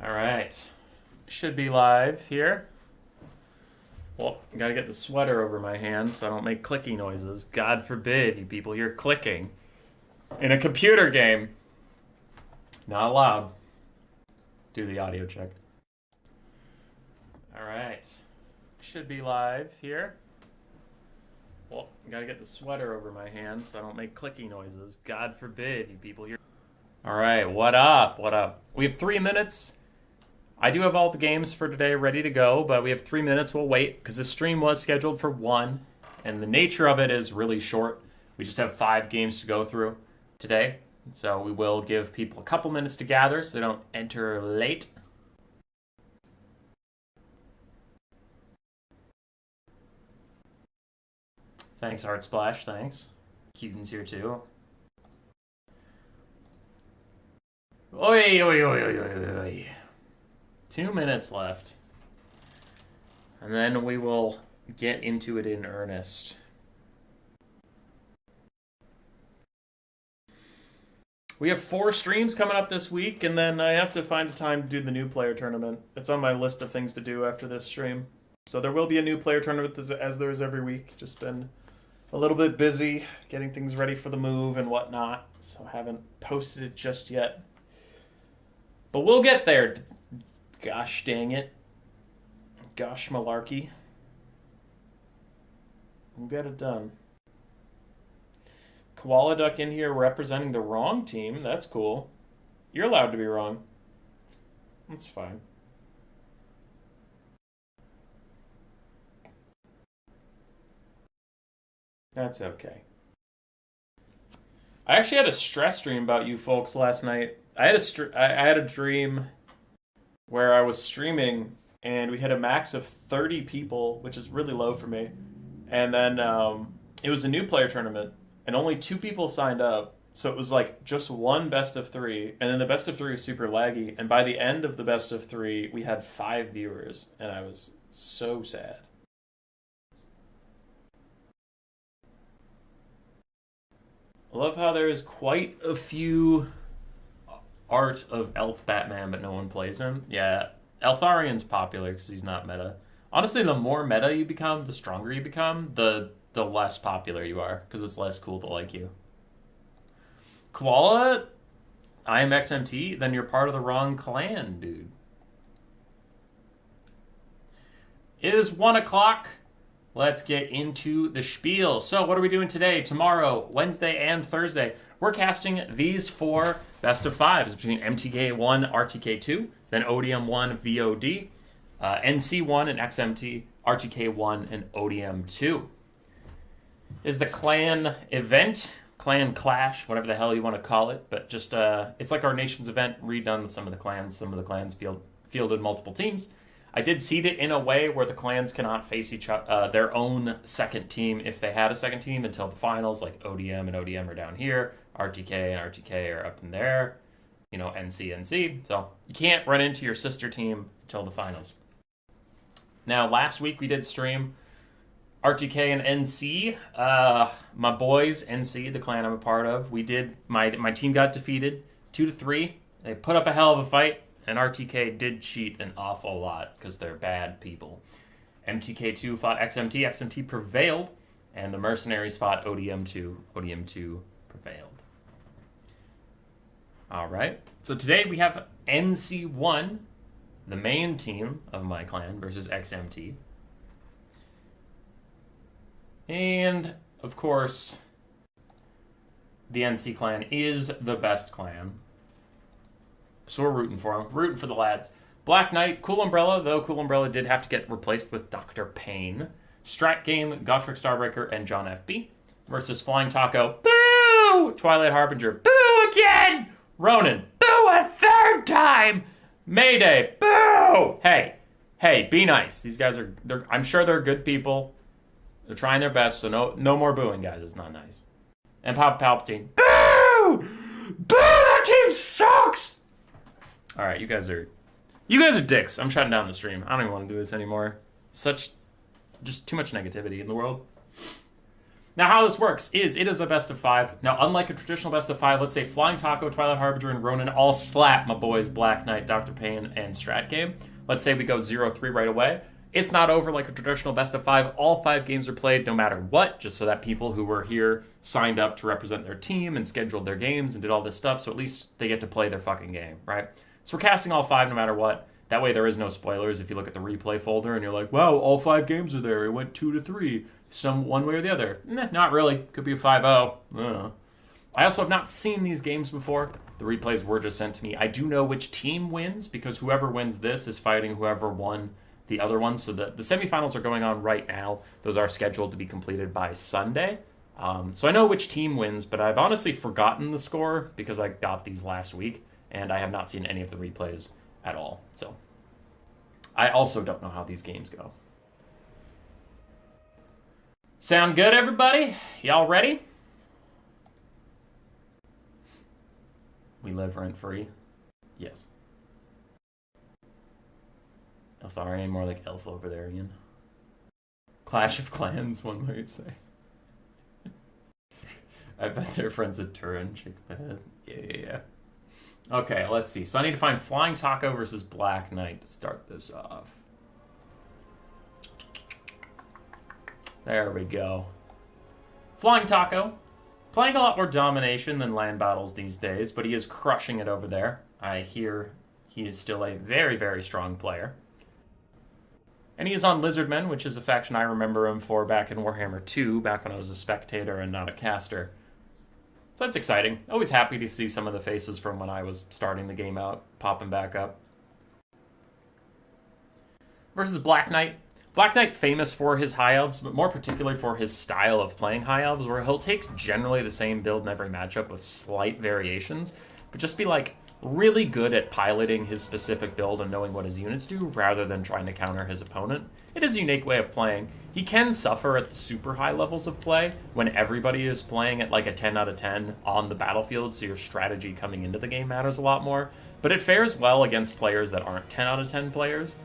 All right. Should be live here. Well, I gotta get the sweater over my hand so I don't make clicky noises. God forbid you people hear clicking in a computer game. Not allowed. Do the audio check. All right. Should be live here. Well, I gotta get the sweater over my hand so I don't make clicky noises. God forbid you people hear. All right, what up? What up? We have 3 minutes. I do have all the games for today ready to go, but we have 3 minutes. We'll wait because the stream was scheduled for 1, and the nature of it is really short. We just have 5 games to go through today, so we will give people a couple minutes to gather so they don't enter late. Thanks, Art Splash. Thanks. Cuten's here too. Oi, oi, oi, oi, oi, oi. 2 minutes left. And then we will get into it in earnest. We have 4 streams coming up this week, and then I have to find a time to do the new player tournament. It's on my list of things to do after this stream. So there will be a new player tournament as there is every week. Just been a little bit busy getting things ready for the move and whatnot, so I haven't posted it just yet. But we'll get there. Gosh dang it. Gosh malarkey. We'll get it done. Koala Duck in here representing the wrong team. That's cool. You're allowed to be wrong. That's fine. That's okay. I actually had a stress dream about you folks last night. I had a dream where I was streaming and we had a max of 30 people, which is really low for me. And then it was a new player tournament and only 2 people signed up. So it was like just one best of 3, and then the best of 3 was super laggy. And by the end of the best of 3, we had 5 viewers, and I was so sad. I love how there is quite a few art of Elf Batman, but no one plays him. Yeah, Eltharion's popular because he's not meta. Honestly, the more meta you become, the stronger you become, the less popular you are because it's less cool to like you. Koala, I am XMT, then you're part of the wrong clan, dude. It is 1 o'clock. Let's get into the spiel. So what are we doing today, tomorrow, Wednesday, and Thursday? We're casting these 4 best of 5s between MTK1, RTK2, then ODM1, VOD, NC1 and XMT, RTK1, and ODM2. Is the clan event, clan clash, whatever the hell you want to call it, but just it's like our nation's event redone with some of the clans. Some of the clans fielded multiple teams. I did seed it in a way where the clans cannot face each other, their own second team if they had a second team until the finals, like ODM and ODM are down here, RTK and RTK are up in there, you know, NC. So you can't run into your sister team until the finals. Now, last week we did stream RTK and NC. My boys, NC, the clan I'm a part of, we did, my team got defeated 2-3. They put up a hell of a fight. And RTK did cheat an awful lot because they're bad people. MTK2 fought XMT. XMT prevailed. And the mercenaries fought ODM2. ODM2 prevailed. All right. So today we have NC1, the main team of my clan, versus XMT. And, of course, the NC clan is the best clan. So we're rooting for them. Rooting for the lads. Black Knight, Cool Umbrella, though Cool Umbrella did have to get replaced with Dr. Payne. Strat Game, Gotrek Starbreaker, and John FB. Versus Flying Taco, boo! Twilight Harbinger, boo again! Ronan, boo a 3rd time! Mayday, boo! Hey, be nice. These guys I'm sure they're good people. They're trying their best, so no more booing, guys. It's not nice. And Papa Palpatine, boo! Boo! That team sucks! All right, you guys are dicks. I'm shutting down the stream. I don't even want to do this anymore. Just too much negativity in the world. Now, how this works is it is a best of 5. Now, unlike a traditional best of 5, let's say Flying Taco, Twilight Harbinger, and Ronin all slap my boys Black Knight, Dr. Payne, and Strat Game. Let's say we go 0-3 right away. It's not over like a traditional best of 5. All 5 games are played no matter what, just so that people who were here signed up to represent their team and scheduled their games and did all this stuff, so at least they get to play their fucking game, right? So we're casting all 5 no matter what. That way there is no spoilers if you look at the replay folder and you're like, wow, all 5 games are there. It went 2-3. Some one way or the other. Not really. Could be a 5-0. I also have not seen these games before. The replays were just sent to me. I do know which team wins because whoever wins this is fighting whoever won the other one. So the semifinals are going on right now. Those are scheduled to be completed by Sunday. So I know which team wins, but I've honestly forgotten the score because I got these last week and I have not seen any of the replays at all. So I also don't know how these games go. Sound good, everybody? Y'all ready? We live rent-free? Yes. Eltharian, more like Elf Overdarian. Clash of Clans, one might say. I bet they're friends with Turin, Chick-fil-A. Yeah. Okay, let's see. So I need to find Flying Taco versus Black Knight to start this off. There we go. Flying Taco. Playing a lot more domination than land battles these days, but he is crushing it over there. I hear he is still a very, very strong player. And he is on Lizardmen, which is a faction I remember him for back in Warhammer 2, back when I was a spectator and not a caster. So that's exciting. Always happy to see some of the faces from when I was starting the game out popping back up. Versus Black Knight. Black Knight famous for his high elves, but more particularly for his style of playing high elves, where he'll take generally the same build in every matchup with slight variations, but just be like really good at piloting his specific build and knowing what his units do rather than trying to counter his opponent. It is a unique way of playing. He can suffer at the super high levels of play when everybody is playing at like a 10 out of 10 on the battlefield, so your strategy coming into the game matters a lot more. But it fares well against players that aren't 10 out of 10 players,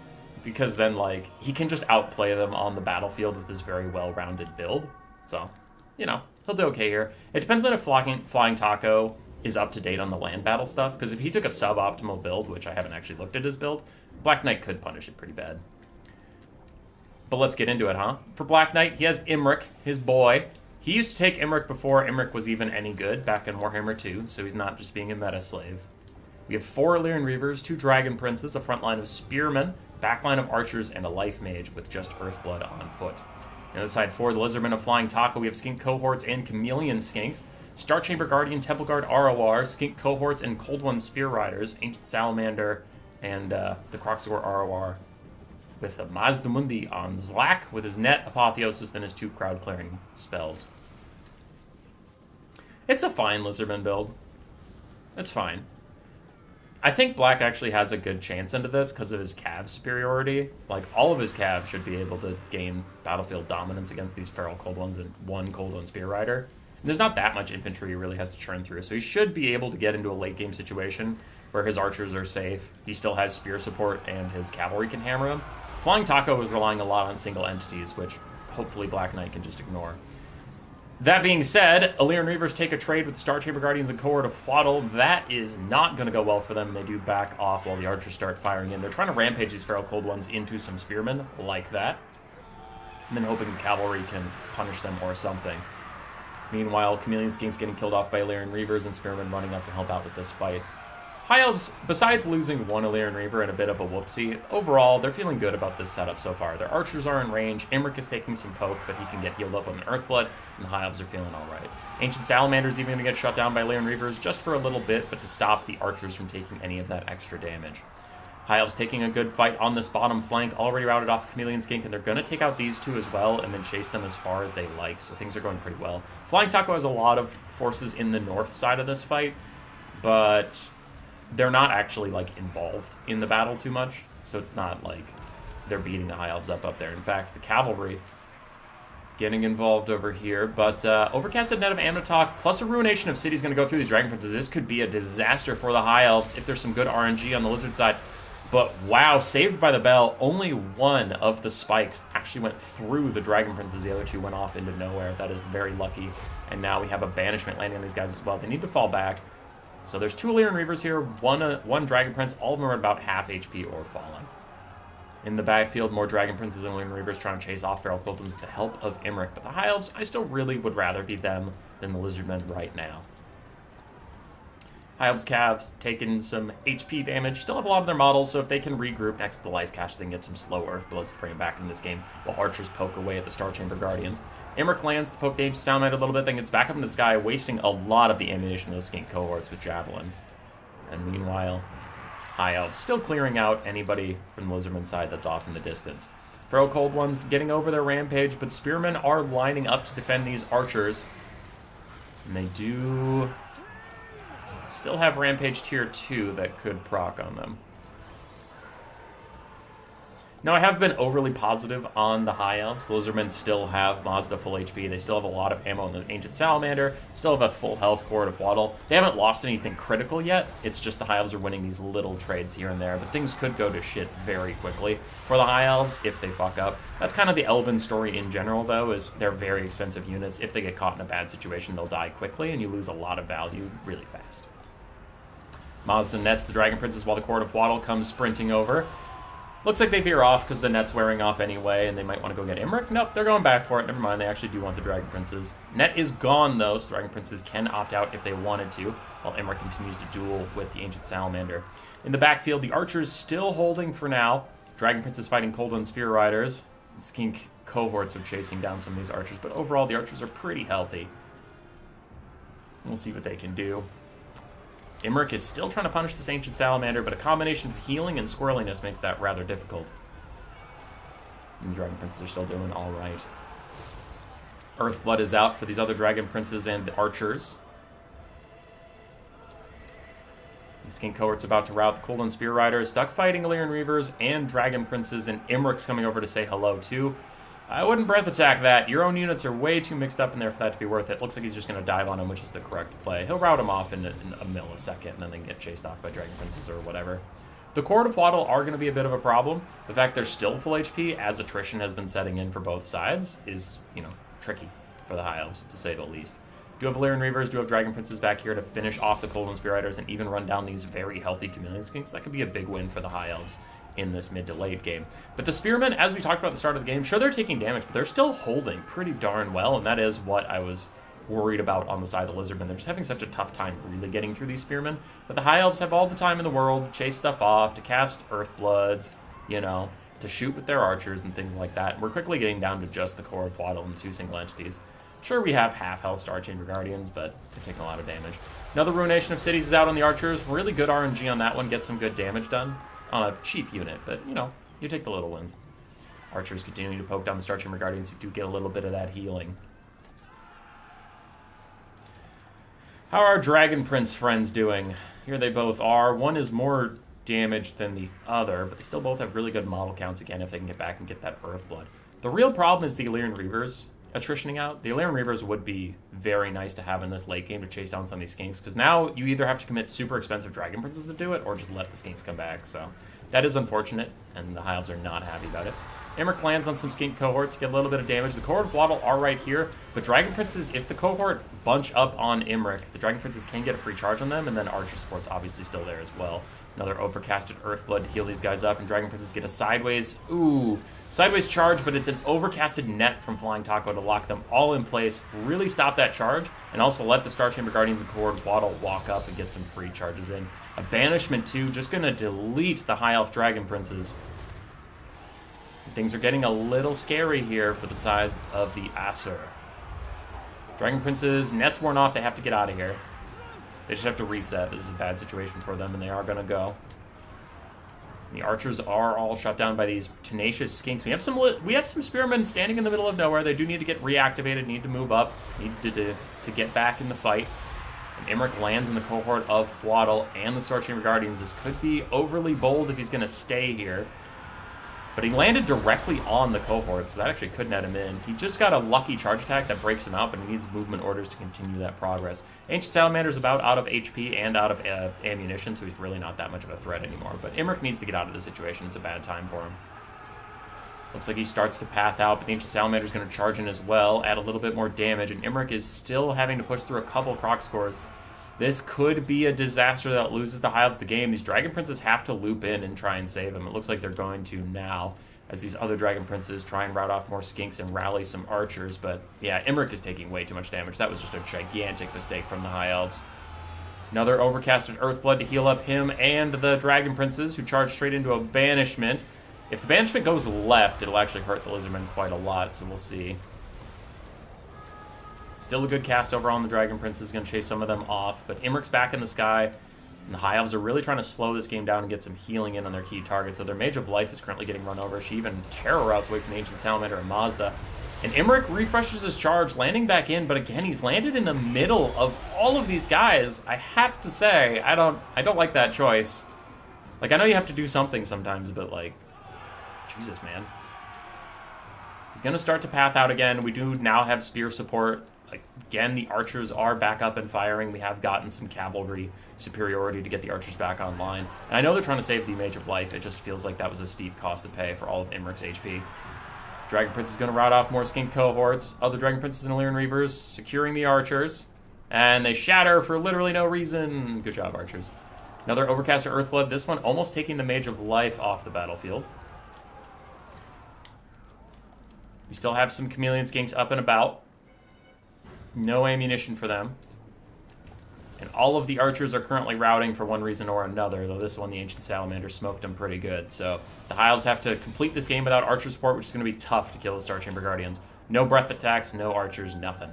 because then like he can just outplay them on the battlefield with his very well-rounded build. So, you know, he'll do okay here. It depends on if Flying Taco is up to date on the land battle stuff, because if he took a suboptimal build, which I haven't actually looked at his build, Black Knight could punish it pretty bad. But let's get into it, huh? For Black Knight, he has Imric, his boy. He used to take Imric before Imric was even any good back in Warhammer 2, so he's not just being a meta slave. We have 4 Illyrian Reavers, 2 Dragon Princes, a front line of Spearmen, back line of Archers, and a Life Mage with just Earthblood on foot. On the other side, for the Lizardmen of Flying Taco, we have Skink Cohorts and Chameleon Skinks, Star Chamber Guardian, Temple Guard ROR, Skink Cohorts, and Cold One Spear Riders, Ancient Salamander, and the Croxagore ROR, with a Mazdamundi on Zlak, with his Net, Apotheosis, and his 2 Crowd Clearing spells. It's a fine Lizardman build. It's fine. I think Black actually has a good chance into this because of his cav superiority. Like, all of his cav should be able to gain battlefield dominance against these Feral Cold Ones and 1 Cold One Spear Rider. And there's not that much infantry he really has to churn through, so he should be able to get into a late game situation where his archers are safe. He still has spear support and his cavalry can hammer him. Flying Taco is relying a lot on single entities, which hopefully Black Knight can just ignore. That being said, Illyrian Reavers take a trade with Star Chamber Guardians and Cohort of Waddle. That is not going to go well for them, and they do back off while the archers start firing in. They're trying to rampage these Feral Cold Ones into some spearmen like that, and then hoping the cavalry can punish them or something. Meanwhile, Chameleon Skinks getting killed off by Illyrian Reavers and spearmen running up to help out with this fight. High Elves, besides losing 1 Illyrian Reaver and a bit of a whoopsie, overall, they're feeling good about this setup so far. Their archers are in range, Imric is taking some poke, but he can get healed up with an Earthblood, and the High Elves are feeling alright. Ancient Salamander's even going to get shut down by Illyrian Reavers just for a little bit, but to stop the archers from taking any of that extra damage. High Elves taking a good fight on this bottom flank, already routed off Chameleon Skink, and they're going to take out these 2 as well, and then chase them as far as they like, so things are going pretty well. Flying Taco has a lot of forces in the north side of this fight, but they're not actually, like, involved in the battle too much, so it's not like they're beating the High Elves up there. In fact, the cavalry getting involved over here, but Overcasted Net of Amnatok plus a Ruination of City is going to go through these Dragon Princes. This could be a disaster for the High Elves if there's some good RNG on the Lizard side. But wow, saved by the bell, only 1 of the spikes actually went through the Dragon Princes. The other two went off into nowhere. That is very lucky. And now we have a banishment landing on these guys as well. They need to fall back. So there's 2 Illyrian Reavers here, one Dragon Prince. All of them are about half HP or falling. In the backfield, more Dragon Princes and Illyrian Reavers trying to chase off Feral Cultums with the help of Imric. But the High Elves, I still really would rather be them than the Lizardmen right now. High Elves Cavs taking some HP damage. Still have a lot of their models, so if they can regroup next to the Life Cache, they can get some slow Earthbloods to bring them back in this game, while Archers poke away at the Star Chamber Guardians. Imric lands to poke the Ancient Sound Knight a little bit, then gets back up in the sky, wasting a lot of the ammunition of those Skink cohorts with Javelins. And meanwhile, High Elves still clearing out anybody from the Lizardman side that's off in the distance. Feral Cold Ones getting over their rampage, but Spearmen are lining up to defend these Archers. And they do still have Rampage Tier 2 that could proc on them. Now, I have been overly positive on the High Elves. The Lizardmen still have Mazda full HP. They still have a lot of ammo in the Ancient Salamander. Still have a full health Cord of Waddle. They haven't lost anything critical yet. It's just the High Elves are winning these little trades here and there. But things could go to shit very quickly for the High Elves if they fuck up. That's kind of the Elven story in general, though, is they're very expensive units. If they get caught in a bad situation, they'll die quickly, and you lose a lot of value really fast. Mazda nets the Dragon Princes while the Cord of Waddle comes sprinting over. Looks like they veer off because the net's wearing off anyway, and they might want to go get Imric. Nope, they're going back for it. Never mind, they actually do want the Dragon Princes. Net is gone, though, so Dragon Princes can opt out if they wanted to, while Imric continues to duel with the Ancient Salamander. In the backfield, the Archers still holding for now. Dragon Princes fighting Cold One Spear Riders. Skink cohorts are chasing down some of these Archers, but overall, the Archers are pretty healthy. We'll see what they can do. Imric is still trying to punish this Ancient Salamander, but a combination of healing and squirreliness makes that rather difficult. And the Dragon Princes are still doing all right. Earthblood is out for these other Dragon Princes and the Archers. The Skink cohort's about to rout the Cold and Spear Riders, stuck fighting Illyrian Reavers and Dragon Princes, and Imric's coming over to say hello too. I wouldn't breath attack that. Your own units are way too mixed up in there for that to be worth it. Looks like he's just going to dive on him, which is the correct play. He'll rout him off in a millisecond, and then they get chased off by Dragon Princes or whatever. The Cord of Waddle are going to be a bit of a problem. The fact they're still full HP, as attrition has been setting in for both sides, is, tricky for the High Elves, to say the least. Do have Illyrian Reavers, do have Dragon Princes back here to finish off the Cold and Spear Riders and even run down these very healthy Chameleon Skinks. That could be a big win for the High Elves in this mid to late game. But the Spearmen, as we talked about at the start of the game, sure, they're taking damage, but they're still holding pretty darn well, and that is what I was worried about on the side of the Lizardmen. They're just having such a tough time really getting through these Spearmen. But the High Elves have all the time in the world to chase stuff off, to cast Earthbloods, to shoot with their Archers and things like that. And we're quickly getting down to just the Core of Waddle and the 2 single entities. Sure, we have half-health Star Chamber Guardians, but they're taking a lot of damage. Another Ruination of Cities is out on the Archers. Really good RNG on that one. Get some good damage done on a cheap unit, but, you take the little wins. Archers continuing to poke down the Star Chamber Guardians who do get a little bit of that healing. How are our Dragon Prince friends doing? Here they both are. One is more damaged than the other, but they still both have really good model counts again if they can get back and get that Earthblood. The real problem is the Illyrian Reavers attritioning out. The Illyrian Reavers would be very nice to have in this late game to chase down some of these Skinks, because now you either have to commit super expensive Dragon Princes to do it, or just let the Skinks come back. So that is unfortunate, and the High Elves are not happy about it. Imric lands on some Skink cohorts to get a little bit of damage. The Cord of Waddle are right here, but Dragon Princes, if the cohort bunch up on Imric, the Dragon Princes can get a free charge on them, and then Archer support's obviously still there as well. Another overcasted Earthblood to heal these guys up, and Dragon Princes get a sideways charge, but it's an overcasted net from Flying Taco to lock them all in place, really stop that charge, and also let the Star Chamber Guardians and Cord of Waddle walk up and get some free charges in. A Banishment too, just going to delete the High Elf Dragon Princes. Things are getting a little scary here for the side of the Asur. Dragon Princes, net's worn off, they have to get out of here. They just have to reset. This is a bad situation for them, and they are going to go. The Archers are all shut down by these tenacious Skinks. We have some Spearmen standing in the middle of nowhere. They do need to get reactivated, need to move up, need to get back in the fight. And Imric lands in the cohort of Waddle and the Star Chamber Guardians. This could be overly bold if he's going to stay here. But he landed directly on the cohort, so that actually could net him in. He just got a lucky charge attack that breaks him out, but he needs movement orders to continue that progress. Ancient Salamander's about out of HP and out of ammunition, so he's really not that much of a threat anymore. But Imric needs to get out of the situation. It's a bad time for him. Looks like he starts to path out, but the Ancient Salamander is going to charge in as well, add a little bit more damage, and Imric is still having to push through a couple Croc scores. This could be a disaster that loses the High Elves the game. These Dragon Princes have to loop in and try and save him. It looks like they're going to now, as these other Dragon Princes try and rout off more Skinks and rally some Archers. But yeah, Imric is taking way too much damage. That was just a gigantic mistake from the High Elves. Another Overcasted Earthblood to heal up him and the Dragon Princes, who charge straight into a Banishment. If the Banishment goes left, it'll actually hurt the Lizardmen quite a lot, so we'll see. Still a good cast over on the Dragon Princes, going to chase some of them off, but Imric's back in the sky, and the High Elves are really trying to slow this game down and get some healing in on their key targets, so their Mage of Life is currently getting run over. She even terror routes away from the Ancient Salamander and Mazda. And Imric refreshes his charge, landing back in, but again, he's landed in the middle of all of these guys. I have to say, I don't like that choice. Like, I know you have to do something sometimes, but like, Jesus, man. He's going to start to path out again. We do now have spear support. Like, again, the Archers are back up and firing. We have gotten some cavalry superiority to get the Archers back online. And I know they're trying to save the Mage of Life. It just feels like that was a steep cost to pay for all of Imric's HP. Dragon Prince is going to rout off more Skink cohorts. Other Dragon Princes and Illyrian Reavers securing the Archers. And they shatter for literally no reason. Good job, Archers. Another Overcaster Earthblood. This one almost taking the Mage of Life off the battlefield. We still have some Chameleon Skinks up and about. No ammunition for them. And all of the Archers are currently routing for one reason or another, though this one, the Ancient Salamander, smoked them pretty good. So the High Elves have to complete this game without Archer support, which is going to be tough to kill the Star Chamber Guardians. No breath attacks, no Archers, nothing.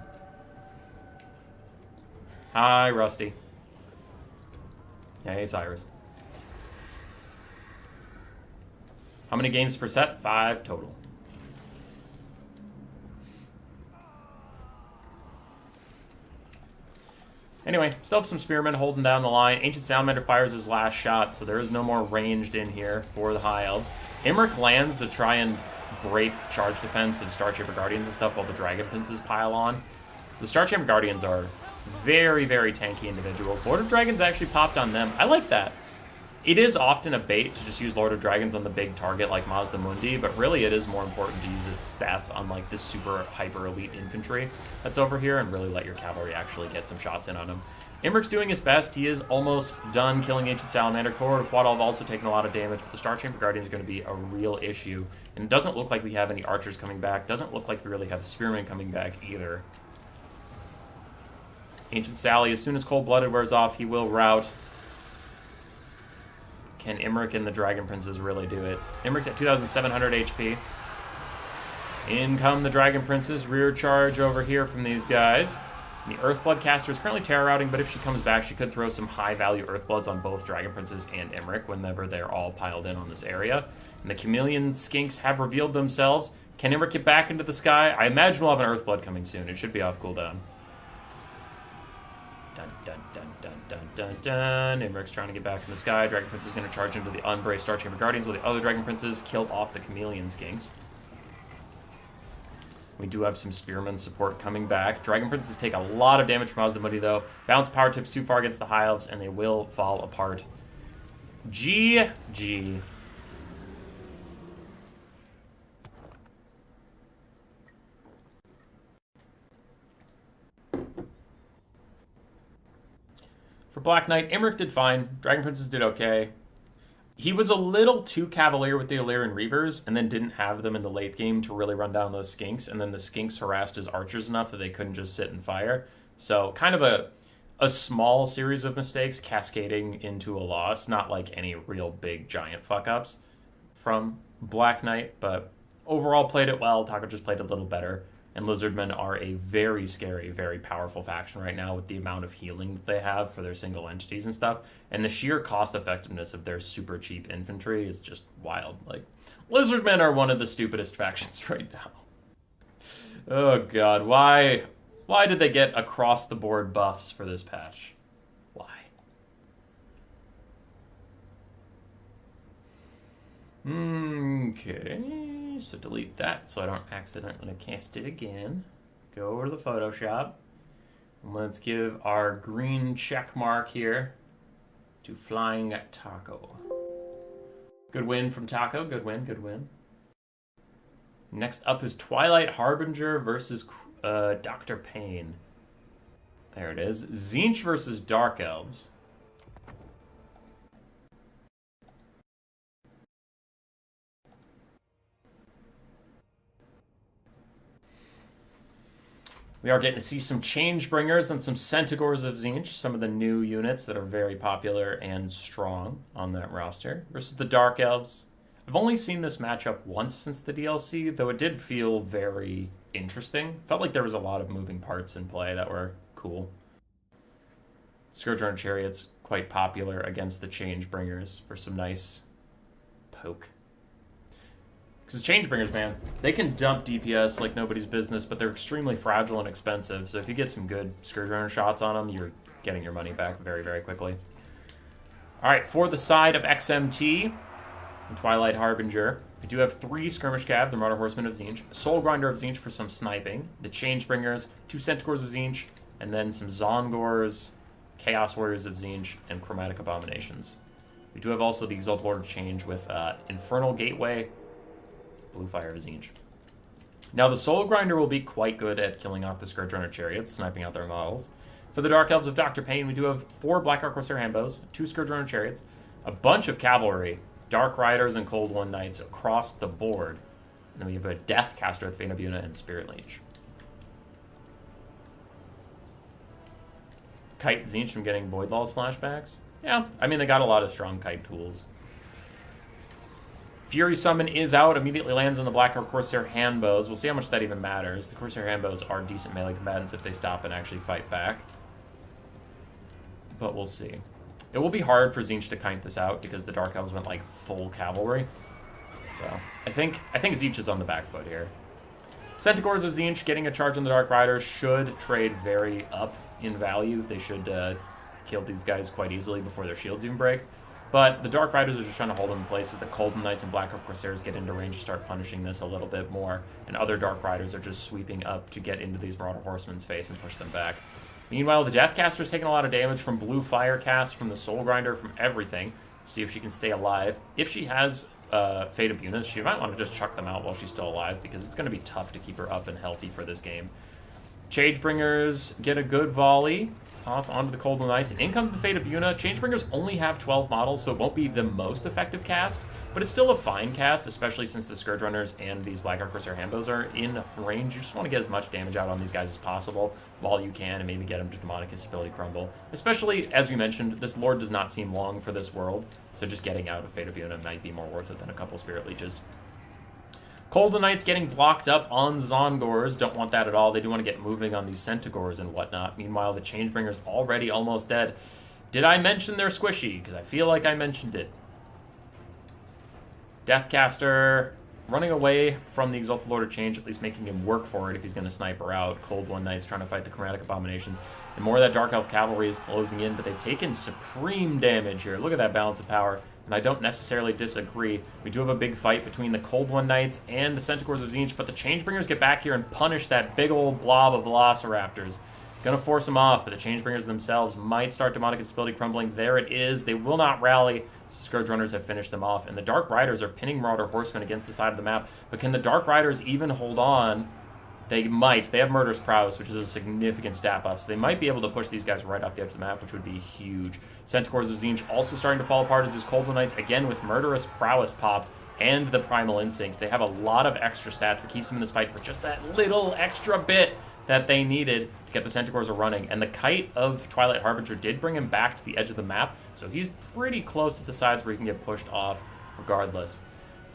Hi, Rusty. Hey, Cyrus. How many games per set? 5 total. Anyway, still have some Spearmen holding down the line. Ancient Salamander fires his last shot, so there is no more ranged in here for the High Elves. Imric lands to try and break the charge defense of Star Chamber Guardians and stuff while the Dragon Princes pile on. The Star Chamber Guardians are very, very tanky individuals. Lord of Dragons actually popped on them. I like that. It is often a bait to just use Lord of Dragons on the big target like Mazda Mundi, but really it is more important to use its stats on like this super hyper elite infantry that's over here and really let your cavalry actually get some shots in on him. Imric's doing his best. He is almost done killing Ancient Salamander. Cohort of Waddle have also taken a lot of damage, but the Star Chamber Guardians are going to be a real issue. And it doesn't look like we have any Archers coming back. Doesn't look like we really have Spearmen coming back either. Ancient Sally, as soon as Cold-Blooded wears off, he will rout. Can Imric and the Dragon Princes really do it? Imric's at 2,700 HP. In come the Dragon Princes. Rear charge over here from these guys. And the Earthblood caster is currently terror routing, but if she comes back, she could throw some high-value Earthbloods on both Dragon Princes and Imric whenever they're all piled in on this area. And the Chameleon Skinks have revealed themselves. Can Imric get back into the sky? I imagine we'll have an Earthblood coming soon. It should be off cooldown. Dun, dun, dun, dun, dun, dun, dun. Imric's trying to get back in the sky. Dragon Prince is going to charge into the Unbraced Star Chamber Guardians, while the other Dragon Princes kill off the Chameleon Skinks. We do have some Spearman support coming back. Dragon Princes take a lot of damage from Asdamundi, though. Bounce power tips too far against the High Elves, and they will fall apart. GG. For Black Knight, Imric did fine. Dragon Princes did okay. He was a little too cavalier with the Illyrian Reavers and then didn't have them in the late game to really run down those Skinks, and then the Skinks harassed his Archers enough that they couldn't just sit and fire. So kind of a small series of mistakes cascading into a loss, not like any real big giant fuck-ups from Black Knight, but overall played it well. Taco just played a little better. And Lizardmen are a very scary, very powerful faction right now with the amount of healing that they have for their single entities and stuff. And the sheer cost effectiveness of their super cheap infantry is just wild. Like, Lizardmen are one of the stupidest factions right now. Oh god, why did they get across the board buffs for this patch? Why? Okay, so delete that so I don't accidentally cast it again. Go over to the Photoshop. And let's give our green check mark here to Flying Taco. Good win from Taco. Good win, good win. Next up is Twilight Harbinger versus Dr. Payne. There it is. Tzeentch versus Dark Elves. We are getting to see some Changebringers and some Centaurs of Tzeentch, some of the new units that are very popular and strong on that roster, versus the Dark Elves. I've only seen this matchup once since the DLC, though it did feel very interesting. Felt like there was a lot of moving parts in play that were cool. Scourge Chariots, quite popular against the Changebringers for some nice poke. Because Changebringers, man, they can dump DPS like nobody's business, but they're extremely fragile and expensive. So if you get some good Scourge Runner shots on them, you're getting your money back very, very quickly. All right, for the side of XMT and Twilight Harbinger, we do have 3 Skirmish Cav, the Marauder Horsemen of Tzeentch, Soul Grinder of Tzeentch for some sniping, the Changebringers, 2 Centaurs of Tzeentch, and then some Zongors, Chaos Warriors of Tzeentch, and Chromatic Abominations. We do have also the Exalted Lord of Change with Infernal Gateway, Blue Fire of Tzeentch. Now, the Soul Grinder will be quite good at killing off the Scourge Runner Chariots, sniping out their models. For the Dark Elves of Dr. Payne, we do have 4 Blackheart Corsair Handbows, 2 Scourge Runner Chariots, a bunch of Cavalry, Dark Riders, and Cold One Knights across the board. And then we have a Death Caster with Fane of Buna and Spirit Leech. Kite Tzeentch from getting Void Laws flashbacks. Yeah, I mean, they got a lot of strong kite tools. Fury Summon is out, immediately lands on the Blackheart Corsair Handbows. We'll see how much that even matters. The Corsair Handbows are decent melee combatants if they stop and actually fight back. But we'll see. It will be hard for Tzeentch to kite this out because the Dark Elves went like full cavalry. So I think Tzeentch is on the back foot here. Centaurs of Tzeentch getting a charge on the Dark Riders should trade very up in value. They should kill these guys quite easily before their shields even break. But the Dark Riders are just trying to hold them in place as the Golden Knights and Blackheart Corsairs get into range to start punishing this a little bit more. And other Dark Riders are just sweeping up to get into these Marauder Horsemen's face and push them back. Meanwhile, the Deathcaster's taking a lot of damage from Blue Fire cast, from the Soul Grinder, from everything. See if she can stay alive. If she has Fate of Bunas, she might want to just chuck them out while she's still alive, because it's going to be tough to keep her up and healthy for this game. Changebringers get a good volley off onto the Cold Knights, and in comes the Fate of Buna. Changebringers only have 12 models, so it won't be the most effective cast, but it's still a fine cast, especially since the Scourge Runners and these Blackheart Corsair Handbows are in range. You just want to get as much damage out on these guys as possible while you can, and maybe get them to Demonic Instability Crumble. Especially, as we mentioned, this Lord does not seem long for this world, so just getting out of Fate of Buna might be more worth it than a couple Spirit Leeches. Cold Knights getting blocked up on Zongors. Don't want that at all. They do want to get moving on these Centaurs and whatnot. Meanwhile, the Changebringer's already almost dead. Did I mention they're squishy? Because I feel like I mentioned it. Deathcaster running away from the Exalted Lord of Change, at least making him work for it if he's going to snipe her out. Cold One Knight's trying to fight the Chromatic Abominations. And more of that Dark Elf Cavalry is closing in, but they've taken supreme damage here. Look at that balance of power. And I don't necessarily disagree. We do have a big fight between the Cold One Knights and the Centaurs of Tzeentch, but the Changebringers get back here and punish that big old blob of Velociraptors. Gonna force them off, but the Changebringers themselves might start Demonic Instability crumbling. There it is. They will not rally. Scourge Runners have finished them off, and the Dark Riders are pinning Marauder Horsemen against the side of the map. But can the Dark Riders even hold on? They might. They have Murderous Prowess, which is a significant stat buff, so they might be able to push these guys right off the edge of the map, which would be huge. Centaurs of Tzeentch also starting to fall apart as these Cold One Knights, again with Murderous Prowess popped, and the Primal Instincts. They have a lot of extra stats that keeps them in this fight for just that little extra bit that they needed to get the Centaurs running. And the Kite of Twilight Harbinger did bring him back to the edge of the map, so he's pretty close to the sides where he can get pushed off regardless.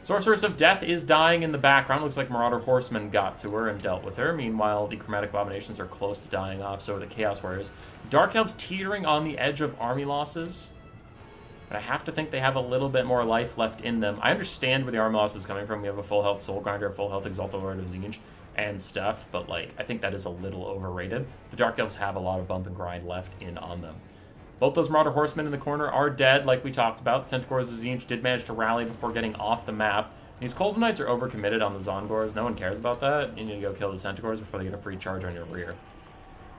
Sorceress of Death is dying in the background. Looks like Marauder Horsemen got to her and dealt with her. Meanwhile, the Chromatic Abominations are close to dying off, so are the Chaos Warriors. Dark Elves teetering on the edge of army losses, but I have to think they have a little bit more life left in them. I understand where the army loss is coming from. We have a full health Soul Grinder, a full health Exalted Lord of Tzeentch, and stuff, but like I think that is a little overrated. The Dark Elves have a lot of bump and grind left in on them. Both those Marauder Horsemen in the corner are dead, like we talked about. Centaurs of Tzeentch did manage to rally before getting off the map. These Cold Knights are overcommitted on the Zongors. No one cares about that. You need to go kill the Centaurs before they get a free charge on your rear.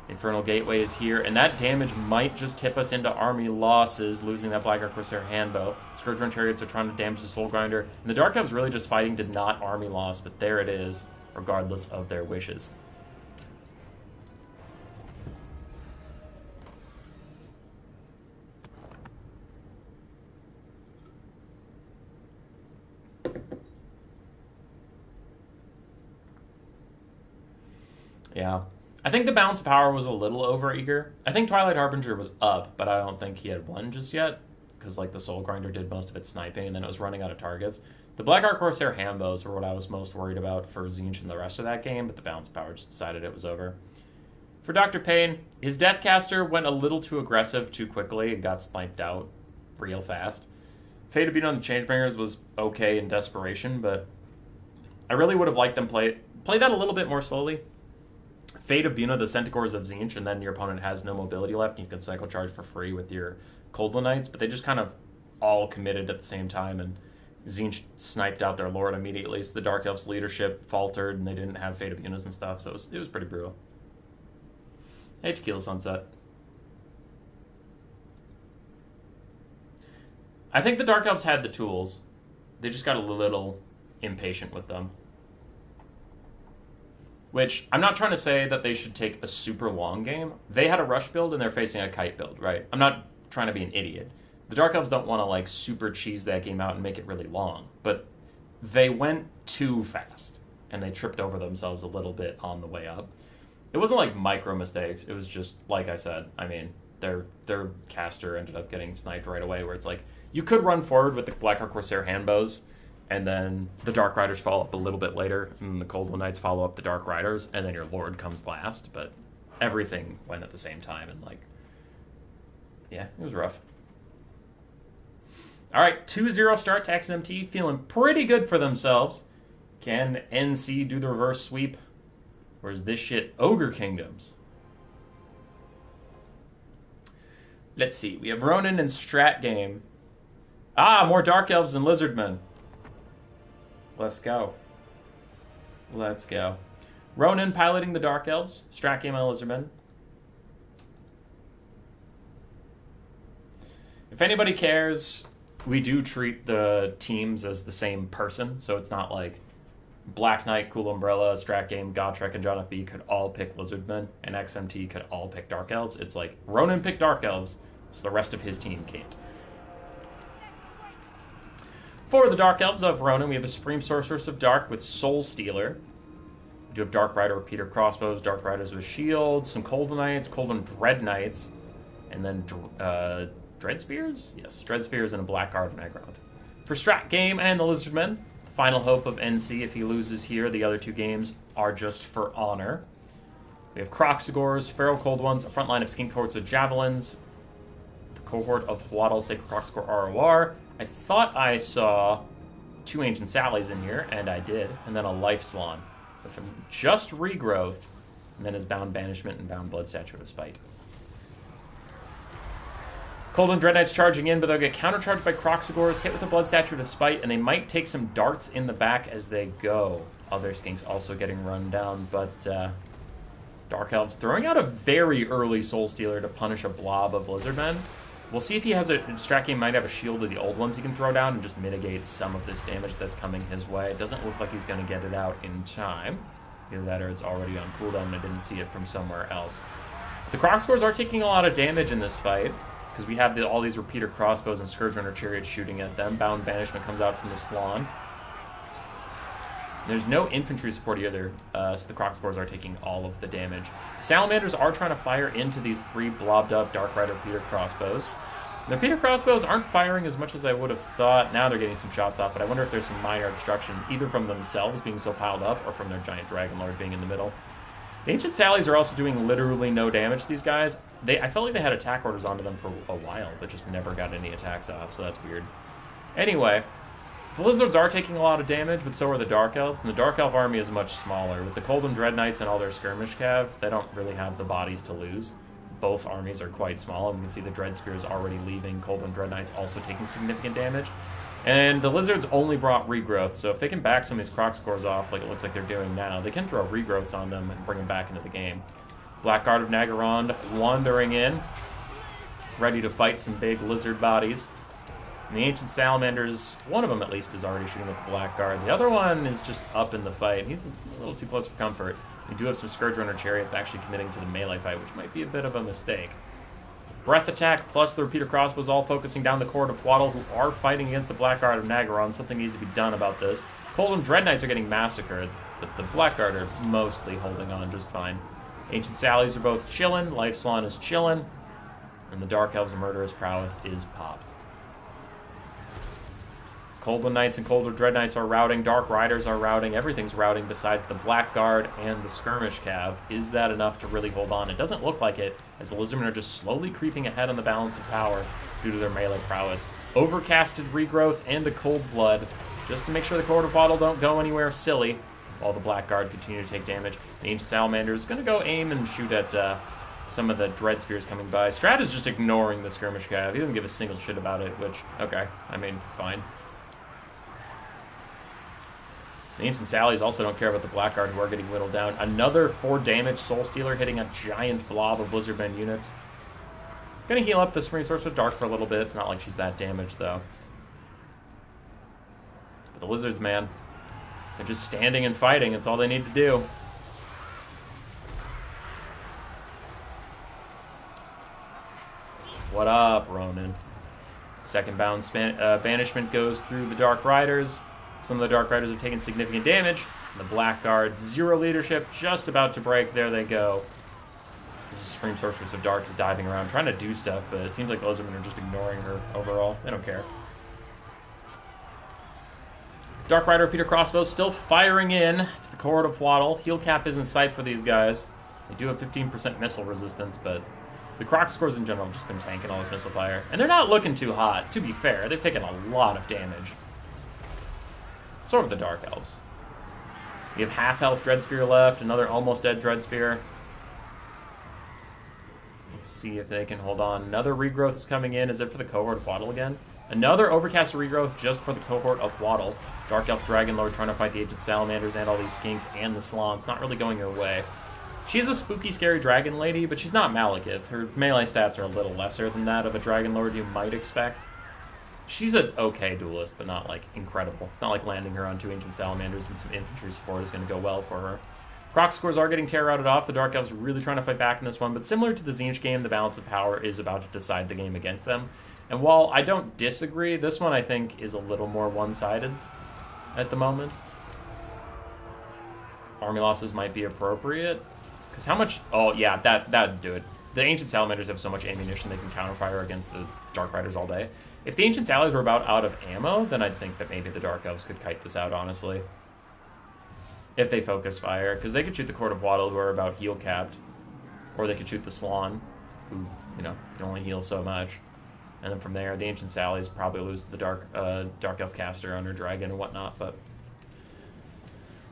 Infernal Gateway is here, and that damage might just tip us into army losses, losing that Black Arc Corsair Handbow. Scourge Run Chariots are trying to damage the Soul Grinder, and the Dark Elves really just fighting to not army loss, but there it is, regardless of their wishes. Yeah. I think the balance of power was a little overeager. I think Twilight Harbinger was up, but I don't think he had won just yet, because like the Soul Grinder did most of its sniping, and then it was running out of targets. The Black Arc Corsair Handbows were what I was most worried about for Tzeentch and the rest of that game, but the balance of power just decided it was over. For Dr. Payne, his Deathcaster went a little too aggressive too quickly and got sniped out real fast. Fate of Being on the Changebringers was okay in desperation, but I really would have liked them play that a little bit more slowly. Fate of Bina, the Centaurs of Tzeentch, and then your opponent has no mobility left, and you can cycle charge for free with your Coldland Knights, but they just kind of all committed at the same time, and Tzeentch sniped out their lord immediately, so the Dark Elves' leadership faltered, and they didn't have Fate of Binas and stuff, so it was pretty brutal. Hey, Tequila Sunset. I think the Dark Elves had the tools. They just got a little impatient with them. Which, I'm not trying to say that they should take a super long game. They had a rush build and they're facing a kite build, right? I'm not trying to be an idiot. The Dark Elves don't want to like super cheese that game out and make it really long. But they went too fast and they tripped over themselves a little bit on the way up. It wasn't like micro mistakes. It was just, like I said, I mean, their caster ended up getting sniped right away where it's like, you could run forward with the Black Arc Corsair Handbows, and then the Dark Riders follow up a little bit later, and the Cold Knights follow up the Dark Riders, and then your Lord comes last, but everything went at the same time, and like, yeah, it was rough. All right, 2-0 start to XMT, feeling pretty good for themselves. Can NC do the reverse sweep? Or is this shit Ogre Kingdoms? Let's see, we have Ronin and Strat game. Ah, more Dark Elves and Lizardmen. Let's go. Let's go. Ronin piloting the Dark Elves. Strat game on Lizardmen. If anybody cares, we do treat the teams as the same person, so it's not like Black Knight, Cool Umbrella, Strat Game, Gotrek, and John FB could all pick Lizardmen, and XMT could all pick Dark Elves. It's like Ronin picked Dark Elves, so the rest of his team can't. For the Dark Elves of Ronin, we have a Supreme Sorceress of Dark with Soul Stealer. We do have Dark Rider with Peter Crossbows, Dark Riders with Shields, some Cold Knights, Cold Dread Knights, and then Dread Spears? Yes, Dread Spears and a Black Guard Negrond. For Strat Game and the Lizardmen, the final hope of NC if he loses here. The other two games are just for honor. We have Croxagors, Feral Cold Ones, a front line of Skin Cohorts with Javelins, the cohort of Waddle, Sacred Croxagor ROR. I thought I saw 2 Ancient Sallies in here, and I did, and then a Life Salon with just Regrowth, and then his Bound Banishment and Bound Blood Statue of Spite. Cold and Dread Knights charging in, but they'll get countercharged by Croxagors, hit with a Blood Statue of Spite, and they might take some darts in the back as they go. Other skinks also getting run down, but Dark Elves throwing out a very early Soul Stealer to punish a blob of Lizardmen. We'll see if he has Strat Game might have a shield of the old ones he can throw down and just mitigate some of this damage that's coming his way. It doesn't look like he's going to get it out in time. Either that or it's already on cooldown and I didn't see it from somewhere else. The Croxagors are taking a lot of damage in this fight because we have all these repeater crossbows and Scourge Runner Chariots shooting at them. Bound Banishment comes out from the Salon. There's no infantry support either, so the Croxagors are taking all of the damage. Salamanders are trying to fire into these 3 blobbed up Dark Rider Peter crossbows. The Peter crossbows aren't firing as much as I would have thought. Now they're getting some shots off, but I wonder if there's some minor obstruction, either from themselves being so piled up or from their giant Dragon Lord being in the middle. The Ancient Sallies are also doing literally no damage to these guys. I felt like they had attack orders onto them for a while, but just never got any attacks off, so that's weird. Anyway, the Lizards are taking a lot of damage, but so are the Dark Elves, and the Dark Elf army is much smaller. With the Cold and Dread Knights and all their skirmish cav, they don't really have the bodies to lose. Both armies are quite small, and we can see the Dread Spears already leaving. Cold and Dread Knights also taking significant damage. And the Lizards only brought Regrowth, so if they can back some of these Croxagors off like it looks like they're doing now, they can throw Regrowths on them and bring them back into the game. Blackguard of Nagarond wandering in, ready to fight some big lizard bodies. And the Ancient Salamanders, one of them at least, is already shooting at the Blackguard. The other one is just up in the fight. He's a little too close for comfort. We do have some Scourge Runner Chariots actually committing to the melee fight, which might be a bit of a mistake. Breath attack plus the repeater crossbows all focusing down the Cohort of Waddle, who are fighting against the Blackguard of Nagaron. Something needs to be done about this. Coldham Dread Knights are getting massacred, but the Blackguard are mostly holding on just fine. Ancient Sallies are both chillin', Lifeslawn is chillin', and the Dark Elves' Murderous Prowess is popped. Coldham Knights and Coldham Dread Knights are routing, Dark Riders are routing, everything's routing besides the Blackguard and the Skirmish Cav. Is that enough to really hold on? It doesn't look like it, as the Lizardmen are just slowly creeping ahead on the balance of power due to their melee prowess. Overcasted Regrowth and a Cold Blood, just to make sure the Cohort of Bottle don't go anywhere silly, while the Blackguard continue to take damage. The Ancient Salamander is going to go aim and shoot at some of the Dread Spears coming by. Strat is just ignoring the Skirmish Cav. He doesn't give a single shit about it, which, okay, I mean, fine. The Ancient Sallies also don't care about the Blackguard, who are getting whittled down. Another 4 damage Soul Stealer hitting a giant blob of Lizardmen units. Gonna heal up the Supreme Sorcerer Dark for a little bit. Not like she's that damaged, though. But the Lizards, man, they're just standing and fighting. It's all they need to do. What up, Ronan? Second bound banishment goes through the Dark Riders. Some of the Dark Riders have taken significant damage. The Blackguard, 0 leadership, just about to break. There they go. This is Supreme Sorceress of Dark is diving around, trying to do stuff, but it seems like the Lizardmen are just ignoring her overall. They don't care. Dark Rider Peter Crossbow still firing in to the Cohort of Waddle. Heal cap is in sight for these guys. They do have 15% missile resistance, but the Croc scores in general have just been tanking all this missile fire. And they're not looking too hot, to be fair. They've taken a lot of damage. So have the Dark Elves. You have half-health Dread Spear left, another almost dead Dread Spear. Let's see if they can hold on. Another Regrowth is coming in. Is it for the Cohort of Waddle again? Another Overcast Regrowth just for the Cohort of Waddle. Dark Elf Dragon Lord trying to fight the Ancient Salamanders and all these Skinks and the Slants. Not really going her way. She's a spooky, scary dragon lady, but she's not Malekith. Her melee stats are a little lesser than that of a Dragon Lord you might expect. She's an okay duelist, but not, like, incredible. It's not like landing her on 2 Ancient Salamanders and some infantry support is going to go well for her. Croc scores are getting terror-routed off. The Dark Elves really trying to fight back in this one, but similar to the Tzeentch game, the balance of power is about to decide the game against them. And while I don't disagree, this one I think is a little more one-sided at the moment. Army losses might be appropriate. Because how much... Oh, yeah, that'd do it. The Ancient Salamanders have so much ammunition they can counterfire against the Dark Riders all day. If the Ancient Sallies were about out of ammo, then I'd think that maybe the Dark Elves could kite this out, honestly. If they focus fire. Because they could shoot the Cohort of Waddle, who are about heal capped. Or they could shoot the Slann, who, you know, can only heal so much. And then from there, the Ancient Sallies probably lose to the Dark Elf caster on her dragon and whatnot, but...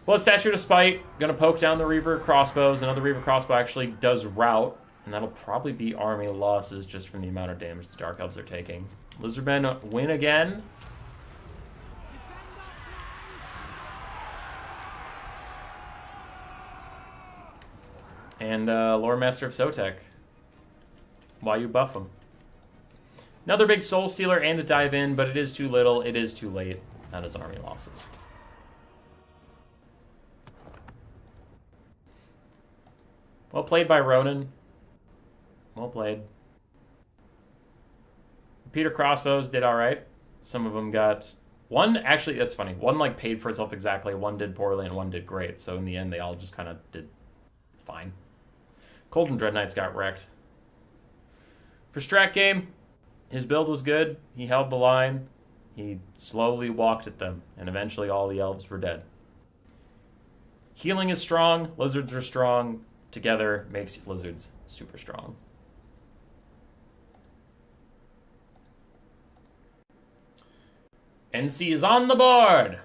Blood Statue to Spite. Gonna poke down the Reaver crossbows. Another Reaver crossbow actually does rout. And that'll probably be army losses just from the amount of damage the Dark Elves are taking. Lizardmen win again. And Lore Master of Sotek. Why you buff him? Another big Soul Stealer and a dive in, but it is too little, it is too late. That is army losses. Well played by Ronan. Well played. Peter Crossbows did alright. Some of them got... One, actually, that's funny. One, like, paid for itself exactly. One did poorly and one did great. So in the end, they all just kind of did fine. Coldham Dread Knights got wrecked. For Strat Game, his build was good. He held the line. He slowly walked at them. And eventually all the elves were dead. Healing is strong. Lizards are strong. Together makes lizards super strong. NC is on the board!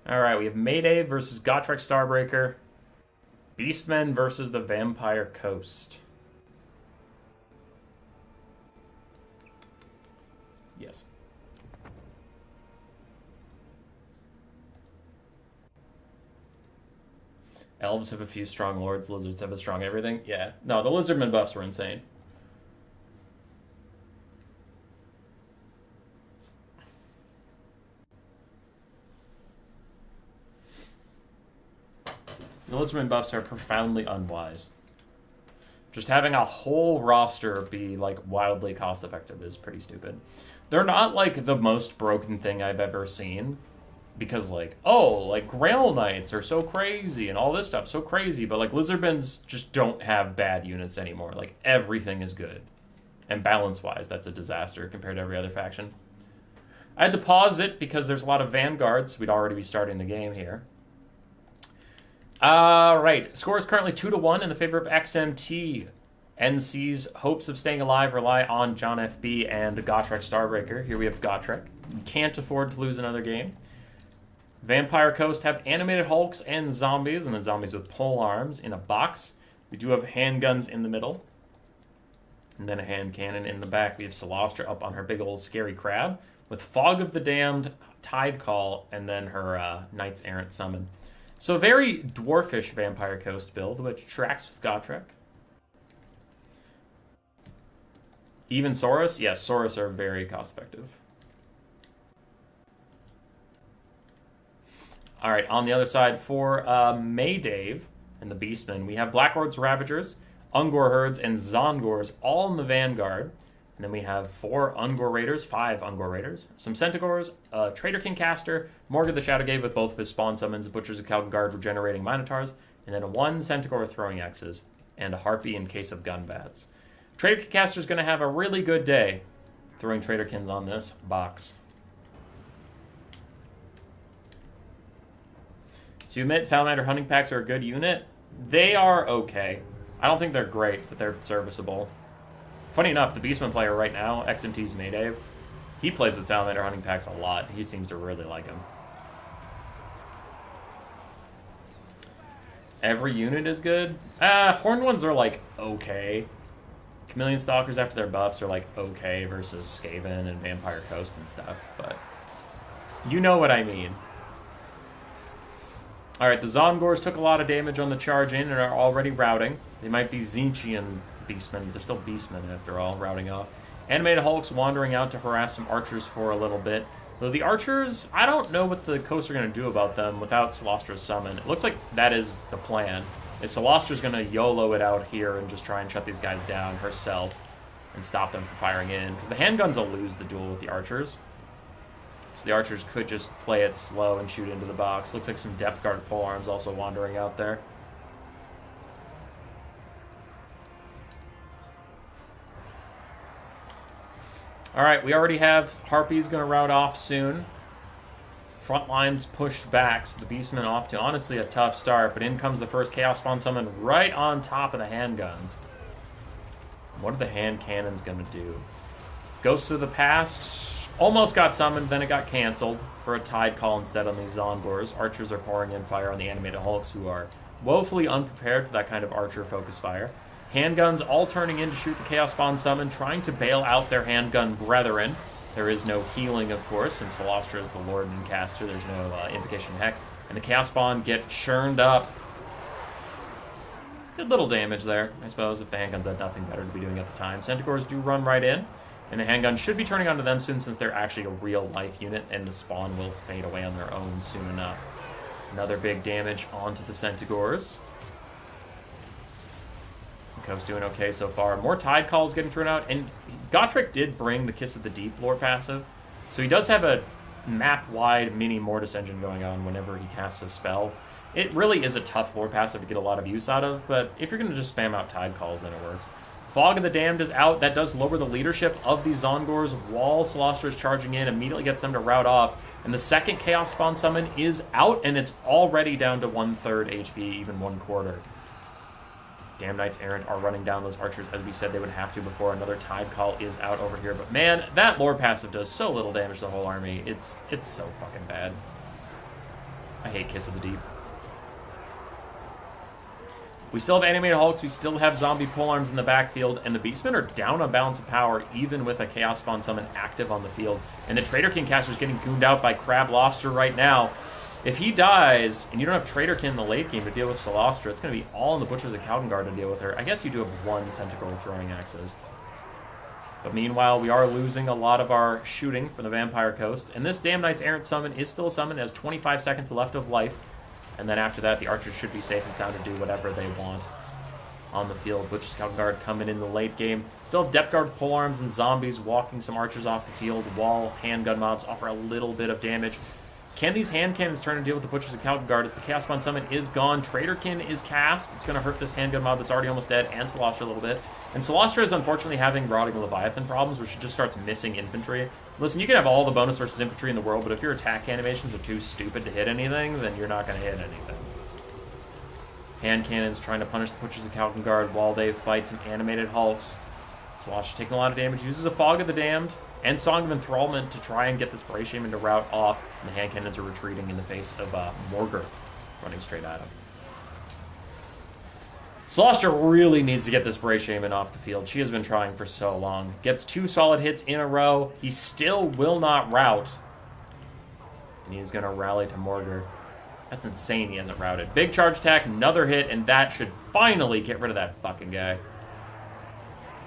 Alright, we have Mayday versus Gotrek Starbreaker. Beastmen versus the Vampire Coast. Elves have a few strong lords. Lizards have a strong everything. Yeah. No, the Lizardmen buffs were insane. The Lizardmen buffs are profoundly unwise. Just having a whole roster be, like, wildly cost-effective is pretty stupid. They're not, like, the most broken thing I've ever seen. Because, like, oh, like, Grail Knights are so crazy and all this stuff so crazy. But, like, Lizardmen just don't have bad units anymore. Like, everything is good. And balance-wise, that's a disaster compared to every other faction. I had to pause it because there's a lot of Vanguards. We'd already be starting the game here. Right. Score is currently 2-1 in the favor of XMT. NC's hopes of staying alive rely on John FB and Gotrek Starbreaker. Here we have Gotrek. Can't afford to lose another game. Vampire Coast have animated hulks and zombies, and then zombies with pole arms in a box. We do have handguns in the middle. And then a hand cannon in the back. We have Celostra up on her big old scary crab with Fog of the Damned, Tide Call, and then her Knights Errant summon. So a very dwarfish Vampire Coast build, which tracks with Gotrek. Even Saurus? Yes, Saurus are very cost-effective. All right, on the other side for Maydave and the Beastmen, we have Black Hordes, Ravagers, Ungor Herds, and Zongors all in the Vanguard. And then we have 4 Ungor Raiders, 5 Ungor Raiders, some Centaurs, a Traitor King Caster, Morgan the Shadowgate with both of his spawn summons, Butchers of Calgard regenerating Minotaurs, and then 1 Centaur throwing X's, and a Harpy in case of Gunbats. Traitor King Caster is going to have a really good day throwing Traitor Kings on this box. So you admit Salamander Hunting Packs are a good unit? They are okay. I don't think they're great, but they're serviceable. Funny enough, the Beastman player right now, XMT's Maydave, he plays with Salamander Hunting Packs a lot. He seems to really like them. Every unit is good? Horned ones are, like, okay. Chameleon Stalkers after their buffs are, like, okay versus Skaven and Vampire Coast and stuff, but you know what I mean. Alright, the Zongors took a lot of damage on the charge in and are already routing. They might be Tzeentchian Beastmen, but they're still Beastmen after all, routing off. Animated Hulks wandering out to harass some archers for a little bit. Though the archers, I don't know what the coasts are going to do about them without Celostra's summon. It looks like that is the plan. Is Celostra's going to YOLO it out here and just try and shut these guys down herself and stop them from firing in. Because the handguns will lose the duel with the archers. So the archers could just play it slow and shoot into the box. Looks like some depth guard polearms also wandering out there. Alright, we already have Harpies going to route off soon. Front lines pushed back, so the Beastmen off to honestly a tough start, but in comes the first Chaos Spawn summon right on top of the handguns. What are the hand cannons going to do? Ghosts of the Past almost got summoned, then it got canceled for a Tide Call instead on these Zongors. Archers are pouring in fire on the animated Hulks, who are woefully unprepared for that kind of archer focus fire. Handguns all turning in to shoot the Chaos Spawn summon, trying to bail out their handgun brethren. There is no healing, of course, since Celostra is the Lord and Caster. There's no Invocation Heck. And the Chaos Spawn get churned up. Good little damage there, I suppose, if the handguns had nothing better to be doing at the time. Centaurs do run right in, and the handgun should be turning onto them soon since they're actually a real-life unit, and the Spawn will fade away on their own soon enough. Another big damage onto the Centaurs. Coast doing okay so far. More Tide Calls getting thrown out, and Gotrek did bring the Kiss of the Deep lore passive, so he does have a map-wide mini Mortis engine going on whenever he casts a spell. It really is a tough lore passive to get a lot of use out of, but if you're going to just spam out Tide Calls, then it works. Fog of the Damned is out. That does lower the leadership of these Zongors while Celostra is charging in, immediately gets them to route off, and the second Chaos Spawn summon is out, and it's already down to 1/3 HP, even 1/4. Damn Knights Errant are running down those archers as we said they would have to before. Another Tide Call is out over here. But man, that lore passive does so little damage to the whole army. It's so fucking bad. I hate Kiss of the Deep. We still have animated Hulks. We still have zombie polearms in the backfield. And the Beastmen are down on balance of power even with a Chaos Spawn summon active on the field. And the Traitor King Caster is getting gooned out by Crab Loster right now. If he dies, and you don't have Traderkin in the late game to deal with Celostra, it's going to be all in the Butchers of Kalkengard to deal with her. I guess you do have one Centaur with throwing axes. But meanwhile, we are losing a lot of our shooting from the Vampire Coast. And this Damn Knight's Errant summon is still a summon. It has 25 seconds left of life. And then after that, the archers should be safe and sound to do whatever they want on the field. Butchers of Kalkengard coming in the late game. Still have Depth Guard with polearms and zombies walking some archers off the field, while handgun mobs offer a little bit of damage. Can these hand cannons turn and deal with the Butchers of Kalkengard as the Chaos Spawn summon is gone? Traderkin is cast. It's going to hurt this handgun mob that's already almost dead, and Celostra a little bit. And Celostra is unfortunately having Rotting Leviathan problems, where she just starts missing infantry. Listen, you can have all the bonus versus infantry in the world, but if your attack animations are too stupid to hit anything, then you're not going to hit anything. Hand cannons trying to punish the Butchers of Kalkengard while they fight some animated hulks. Celostra taking a lot of damage, uses a Fog of the Damned and Song of Enthrallment to try and get this Bray Shaman to rout off, and the hand cannons are retreating in the face of Morgur running straight at him. Celostra really needs to get this Bray Shaman off the field. She has been trying for so long. Gets 2 solid hits in a row. He still will not rout. And he's going to rally to Morgur. That's insane he hasn't routed. Big charge attack, another hit, and that should finally get rid of that fucking guy.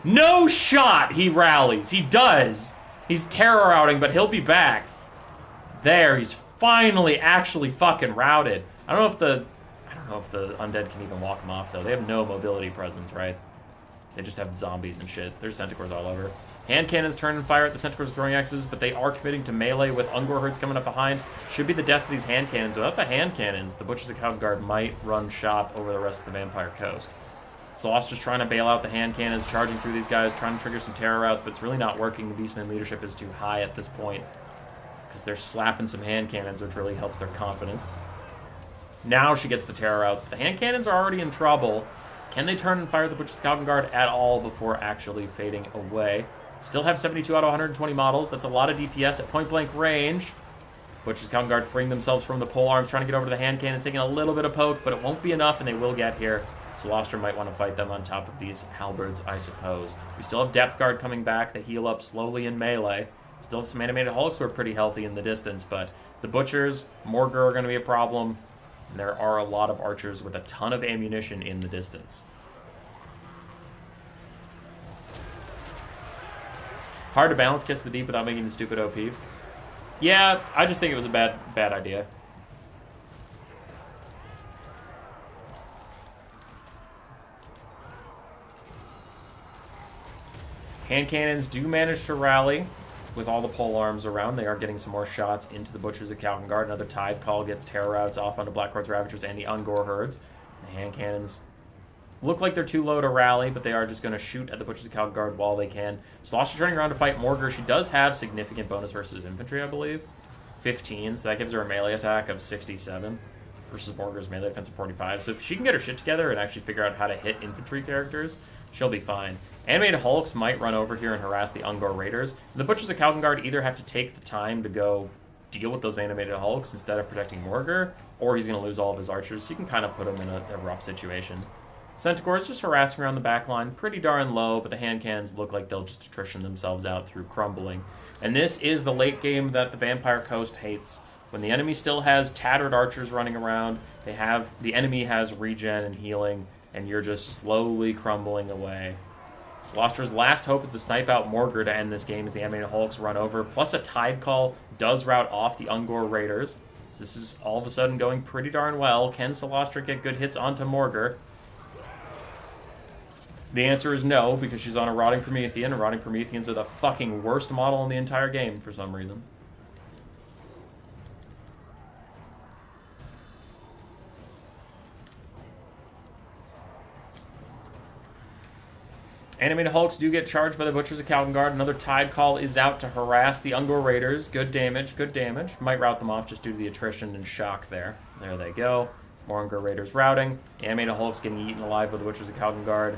No shot he rallies. He does. He's terror routing, but he'll be back. There, he's finally actually fucking routed. I don't know if the undead can even walk him off, though. They have no mobility presence, right? They just have zombies and shit. There's Centaurs all over. Hand cannons turn and fire at the Centaurs throwing axes, but they are committing to melee with Ungor herds coming up behind. Should be the death of these hand cannons. Without the hand cannons, the Butchers of Kalkengard might run shop over the rest of the Vampire Coast. Sloth's just trying to bail out the hand cannons, charging through these guys, trying to trigger some terror routes, but it's really not working. The Beastmen leadership is too high at this point because they're slapping some hand cannons, which really helps their confidence. Now she gets the terror routes, but the hand cannons are already in trouble. Can they turn and fire the Butchers of Kalkengard at all before actually fading away? Still have 72 out of 120 models. That's a lot of DPS at point-blank range. Butchers of Kalkengard freeing themselves from the pole arms, trying to get over to the hand cannons, taking a little bit of poke, but it won't be enough, and they will get here. Celostra might want to fight them on top of these halberds, I suppose. We still have Depth Guard coming back. They heal up slowly in melee. Still have some animated hulks who are pretty healthy in the distance, but the Butchers, Morgur are going to be a problem. And there are a lot of archers with a ton of ammunition in the distance. Hard to balance Kiss the Deep without making the stupid OP. Yeah, I just think it was a bad idea. Hand cannons do manage to rally with all the pole arms around. They are getting some more shots into the Butchers of Kalkengard. Another Tide Call gets terror routes off onto Blackguard's Ravagers and the Ungor herds. The hand cannons look like they're too low to rally, but they are just going to shoot at the Butchers of Kalkengard while they can. Slosh turning around to fight Morgur. She does have significant bonus versus infantry, I believe. 15, so that gives her a melee attack of 67 versus Morgur's melee defense of 45. So if she can get her shit together and actually figure out how to hit infantry characters, she'll be fine. Animated hulks might run over here and harass the Ungor raiders. And the Butchers of Kalkengard either have to take the time to go deal with those animated hulks instead of protecting Morgur, or he's going to lose all of his archers, so you can kind of put him in a rough situation. Centaur is just harassing around the back line, pretty darn low, but the hand cannons look like they'll just attrition themselves out through crumbling. And this is the late game that the Vampire Coast hates. When the enemy still has tattered archers running around, the enemy has regen and healing, and you're just slowly crumbling away. Celostra's last hope is to snipe out Morgur to end this game as the animated hulks run over, plus a Tide Call does rout off the Ungor raiders. So this is all of a sudden going pretty darn well. Can Celostra get good hits onto Morgur? The answer is no, because she's on a Rotting Promethean, and Rotting Prometheans are the fucking worst model in the entire game for some reason. Animated hulks do get charged by the Butchers of Kalkengard. Another Tide Call is out to harass the Ungor raiders. Good damage, good damage. Might rout them off just due to the attrition and shock there. There they go. More Ungor raiders routing. The animated hulks getting eaten alive by the Butchers of Kalkengard.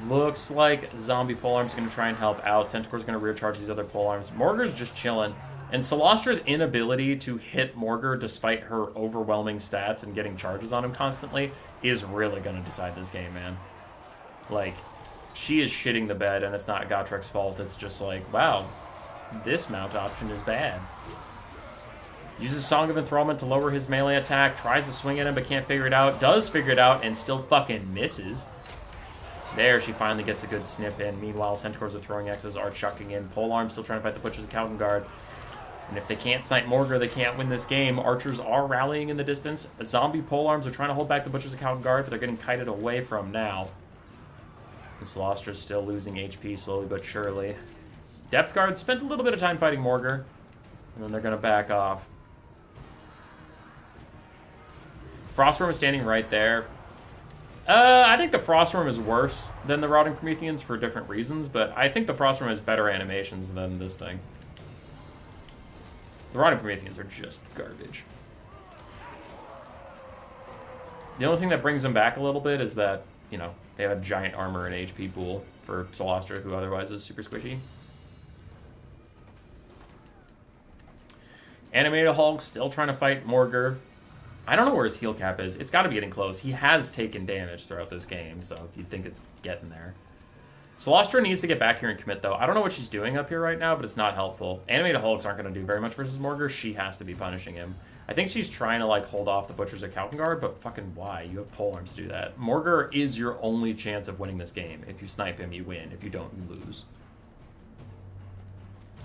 Looks like zombie polearms going to try and help out. Centaur's going to rear charge these other polearms. Morgur's just chilling. And Celostra's inability to hit Morgur despite her overwhelming stats and getting charges on him constantly is really going to decide this game, man. Like, she is shitting the bed, and it's not Gotrek's fault. It's just like, wow, this mount option is bad. Uses Song of Enthrallment to lower his melee attack. Tries to swing at him, but can't figure it out. Does figure it out, and still fucking misses. There, she finally gets a good snip in. Meanwhile, Centaurs are throwing X's, are chucking in. Polearm still trying to fight the Butchers of Calvin. And if they can't snipe Morgar, they can't win this game. Archers are rallying in the distance. Zombie Polearms are trying to hold back the Butchers of Calvin, but they're getting kited away from now. And Solostra's still losing HP slowly but surely. Depth Guard spent a little bit of time fighting Morgar, and then they're going to back off. Frostworm is standing right there. I think the Frostworm is worse than the Rotting Prometheans for different reasons, but I think the Frostworm has better animations than this thing. The Rotting Prometheans are just garbage. The only thing that brings them back a little bit is that, you know, they have a giant armor and HP pool for Solostra, who otherwise is super squishy. Animated Hulk still trying to fight Morgar. I don't know where his heal cap is. It's got to be getting close. He has taken damage throughout this game, so you'd think it's getting there. Solostra needs to get back here and commit, though. I don't know what she's doing up here right now, but it's not helpful. Animated Hulks aren't going to do very much versus Morgar. She has to be punishing him. I think she's trying to, like, hold off the Butchers of Kalkengard, but fucking why? You have polearms to do that. Morgar is your only chance of winning this game. If you snipe him, you win. If you don't, you lose.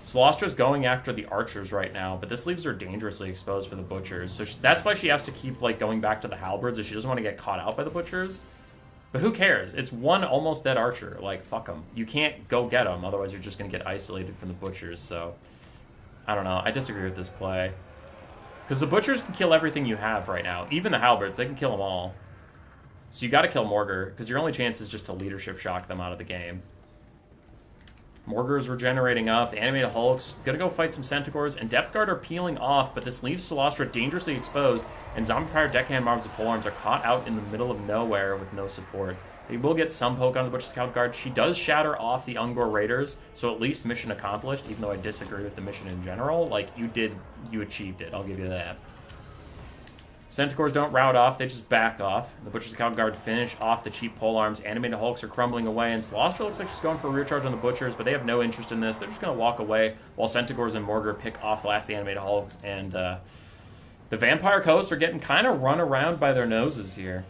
Solostra's going after the archers right now, but this leaves her dangerously exposed for the butchers. So that's why she has to keep, like, going back to the halberds if she doesn't want to get caught out by the butchers. But who cares? It's one almost dead archer. Like, fuck them. You can't go get them, otherwise you're just going to get isolated from the butchers. So, I don't know. I disagree with this play. Because the butchers can kill everything you have right now. Even the halberds, they can kill them all. So you got to kill Morgar, because your only chance is just to leadership shock them out of the game. Morgar's regenerating up. The Animated Hulk's gonna go fight some Centaurs, and Depth Guard are peeling off, but this leaves Solostra dangerously exposed, and Zombie Pirate Deckhand Mobs with Polearms are caught out in the middle of nowhere with no support. They will get some poke on the Butcher's Scout Guard. She does shatter off the Ungor Raiders, so at least mission accomplished, even though I disagree with the mission in general. Like, you achieved it, I'll give you that. Centaurs don't rout off, they just back off. The Butcher's Scout Guard finish off the cheap polearms. Animated Hulks are crumbling away, and Solostra looks like she's going for a rear charge on the Butchers, but they have no interest in this. They're just going to walk away while Centaurs and Morgar pick off the last of the Animated Hulks, and the Vampire Coasts are getting kind of run around by their noses here.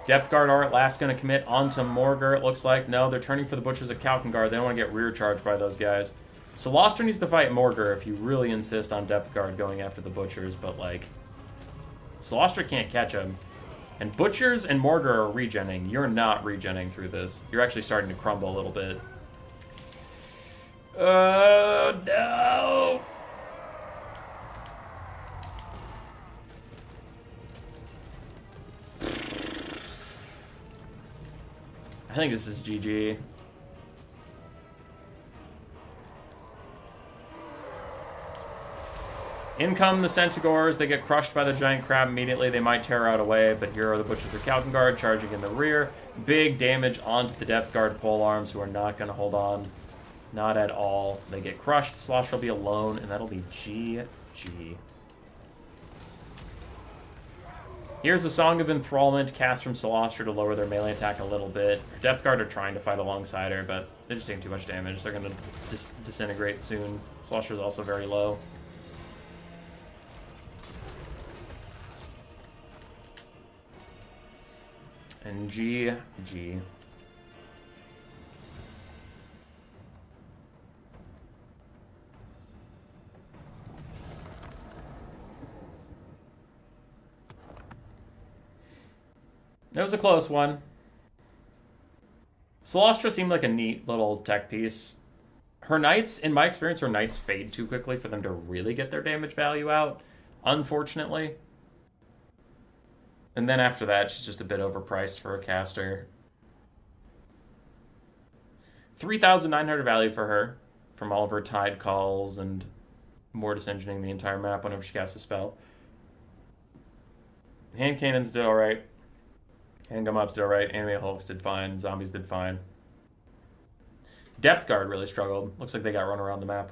Depth Guard are at last going to commit onto Morgar, it looks like. No, they're turning for the Butchers of Kalkengard. They don't want to get rear charged by those guys. Solostra needs to fight Morgar if you really insist on Depth Guard going after the Butchers, but, like, Solostra can't catch him. And Butchers and Morgar are regenning. You're not regenning through this. You're actually starting to crumble a little bit. No! I think this is GG. In come the Centaurs. They get crushed by the giant crab immediately. They might tear out away, but here are the Butchers of Kalkengard charging in the rear. Big damage onto the Depth Guard polearms, who are not going to hold on. Not at all. They get crushed. Slosh will be alone, and that'll be GG. Here's the Song of Enthrallment cast from Solostra to lower their melee attack a little bit. Her Depth Guard are trying to fight alongside her, but they're just taking too much damage. They're going to disintegrate soon. Solostra's also very low. And GG. It was a close one. Solostra seemed like a neat little tech piece. Her knights, in my experience, her knights fade too quickly for them to really get their damage value out, unfortunately. And then after that, she's just a bit overpriced for a caster. 3,900 value for her from all of her Tide Calls and Mortis Engineering the entire map whenever she casts a spell. Hand Cannons did alright. Handgun Mobs did alright. Animated Hulks did fine. Zombies did fine. Depth Guard really struggled. Looks like they got run around the map.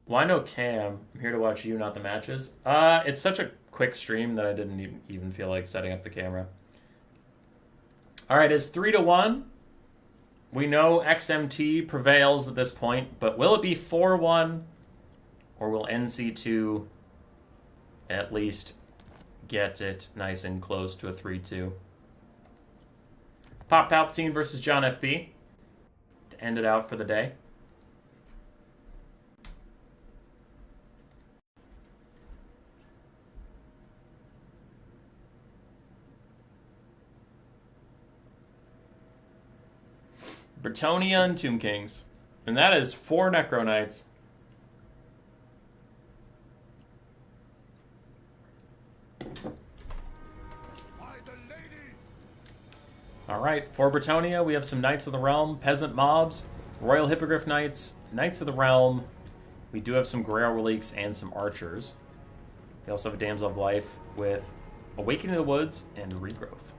Why no cam? I'm here to watch you, not the matches. It's such a quick stream that I didn't even feel like setting up the camera. All right, it's 3-1. We know XMT prevails at this point, but will it be 4-1, or will NC2 at least get it nice and close to a 3-2? Pop Palpatine versus John FB to end it out for the day. Bretonnia and Tomb Kings. And that is 4 Necro Knights. Alright, for Bretonnia, we have some Knights of the Realm, Peasant Mobs, Royal Hippogriff Knights, Knights of the Realm. We do have some Grail Reliques and some Archers. We also have a Damsel of Life with Awakening of the Woods and Regrowth.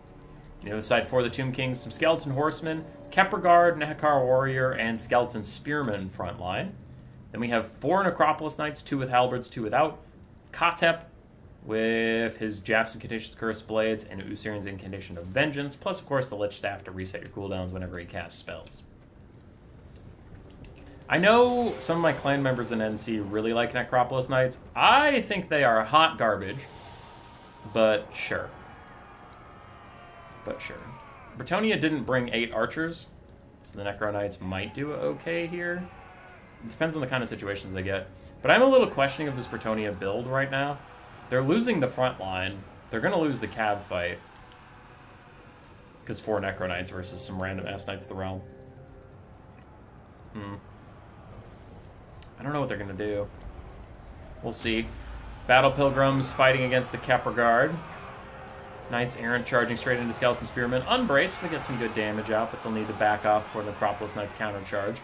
On the other side, for the Tomb Kings, some Skeleton Horsemen, Kepler Guard, Nehekar Warrior, and Skeleton Spearmen front line. Then we have 4 Necropolis Knights, 2 with halberds, 2 without. Katep with his Jaff's Incantation's Cursed Blades and Usurian's Incantation of Vengeance, plus, of course, the Lich Staff to reset your cooldowns whenever he casts spells. I know some of my clan members in NC really like Necropolis Knights. I think they are hot garbage, but sure. Bretonnia didn't bring 8 archers, so the Necro Knights might do okay here. It depends on the kind of situations they get. But I'm a little questioning of this Bretonnia build right now. They're losing the front line. They're going to lose the cav fight. Because 4 Necro Knights versus some random-ass Knights of the Realm. I don't know what they're going to do. We'll see. Battle Pilgrims fighting against the Kepler Guard. Knights Errant charging straight into Skeleton Spearmen. Unbraced, they get some good damage out, but they'll need to back off before the Necropolis Knights countercharge.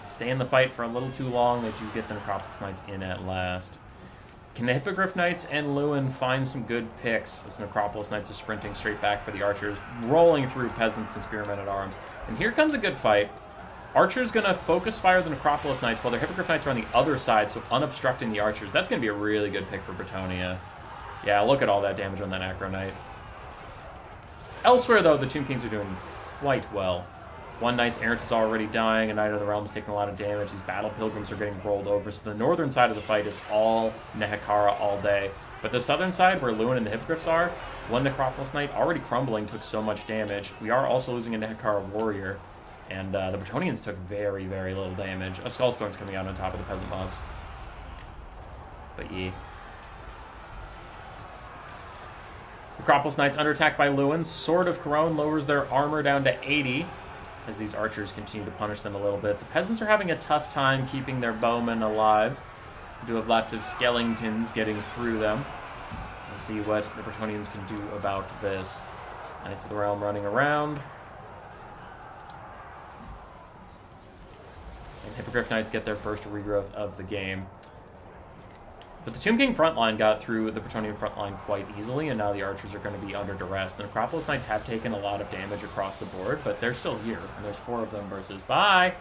Stay in the fight for a little too long. They do get the Necropolis Knights in at last. Can the Hippogriff Knights and Lewin find some good picks as the Necropolis Knights are sprinting straight back for the Archers, rolling through Peasants and Spearmen at Arms? And here comes a good fight. Archer's going to focus fire the Necropolis Knights while their Hippogriff Knights are on the other side, so unobstructing the Archers. That's going to be a really good pick for Bretonnia. Yeah, look at all that damage on that Necro Knight. Elsewhere, though, the Tomb Kings are doing quite well. One Knight's Errant is already dying, a Knight of the Realm is taking a lot of damage. These Battle Pilgrims are getting rolled over, so the northern side of the fight is all Nehekara all day. But the southern side, where Lewin and the Hippogriffs are, one Necropolis Knight already crumbling took so much damage. We are also losing a Nehekara Warrior, and the Bretonnians took very, very little damage. A Skullstorm's coming out on top of the Peasant Mobs. But yeah. Necropolis Knights under attack by Lewin. Sword of Corone lowers their armor down to 80 as these archers continue to punish them a little bit. The peasants are having a tough time keeping their bowmen alive. They do have lots of skeletons getting through them. We'll see what the Bretonnians can do about this. Knights of the Realm running around. And Hippogriff Knights get their first regrowth of the game. But the Tomb King frontline got through the Bretonnian frontline quite easily, and now the archers are going to be under duress. The Necropolis Knights have taken a lot of damage across the board, but they're still here, and there's 4 of them versus... Bye!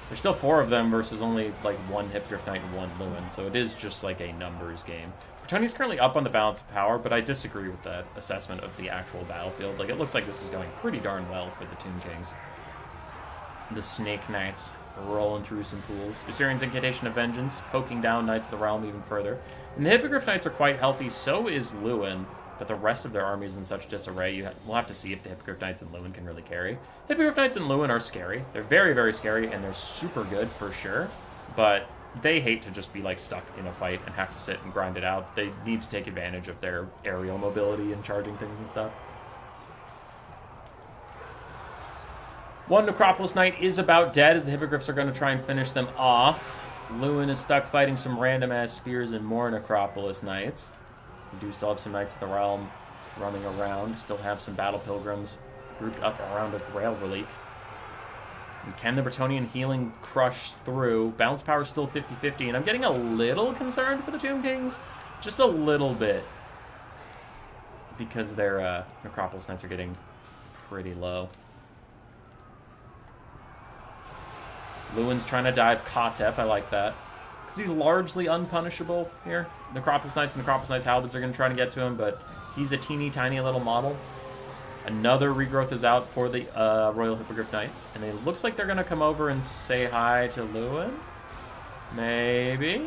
There's still 4 of them versus only, like, 1 Hippogriff Knight and 1 Lewin, so it is just, like, a numbers game. Bretonnia's currently up on the balance of power, but I disagree with that assessment of the actual battlefield. Like, it looks like this is going pretty darn well for the Tomb Kings. The Snake Knights rolling through some fools. Usurian's Incantation of Vengeance, poking down Knights of the Realm even further. And the Hippogriff Knights are quite healthy, so is Lewin, but the rest of their army is in such disarray, we'll have to see if the Hippogriff Knights and Lewin can really carry. Hippogriff Knights and Lewin are scary. They're very, very scary, and they're super good for sure, but they hate to just be like stuck in a fight and have to sit and grind it out. They need to take advantage of their aerial mobility and charging things and stuff. One Necropolis Knight is about dead as the Hippogriffs are going to try and finish them off. Lewin is stuck fighting some random-ass spears and more Necropolis Knights. We do still have some Knights of the Realm running around. Still have some Battle Pilgrims grouped up around a Grail Relic. And can the Bretonnian healing crush through? Balance power is still 50-50, and I'm getting a little concerned for the Tomb Kings. Just a little bit. Because their Necropolis Knights are getting pretty low. Lewin's trying to dive Katep. I like that. Because he's largely unpunishable here. Necropolis Knights and Necropolis Knights Halberds are going to try to get to him, but he's a teeny tiny little model. Another regrowth is out for the Royal Hippogriff Knights. And it looks like they're going to come over and say hi to Lewin. Maybe?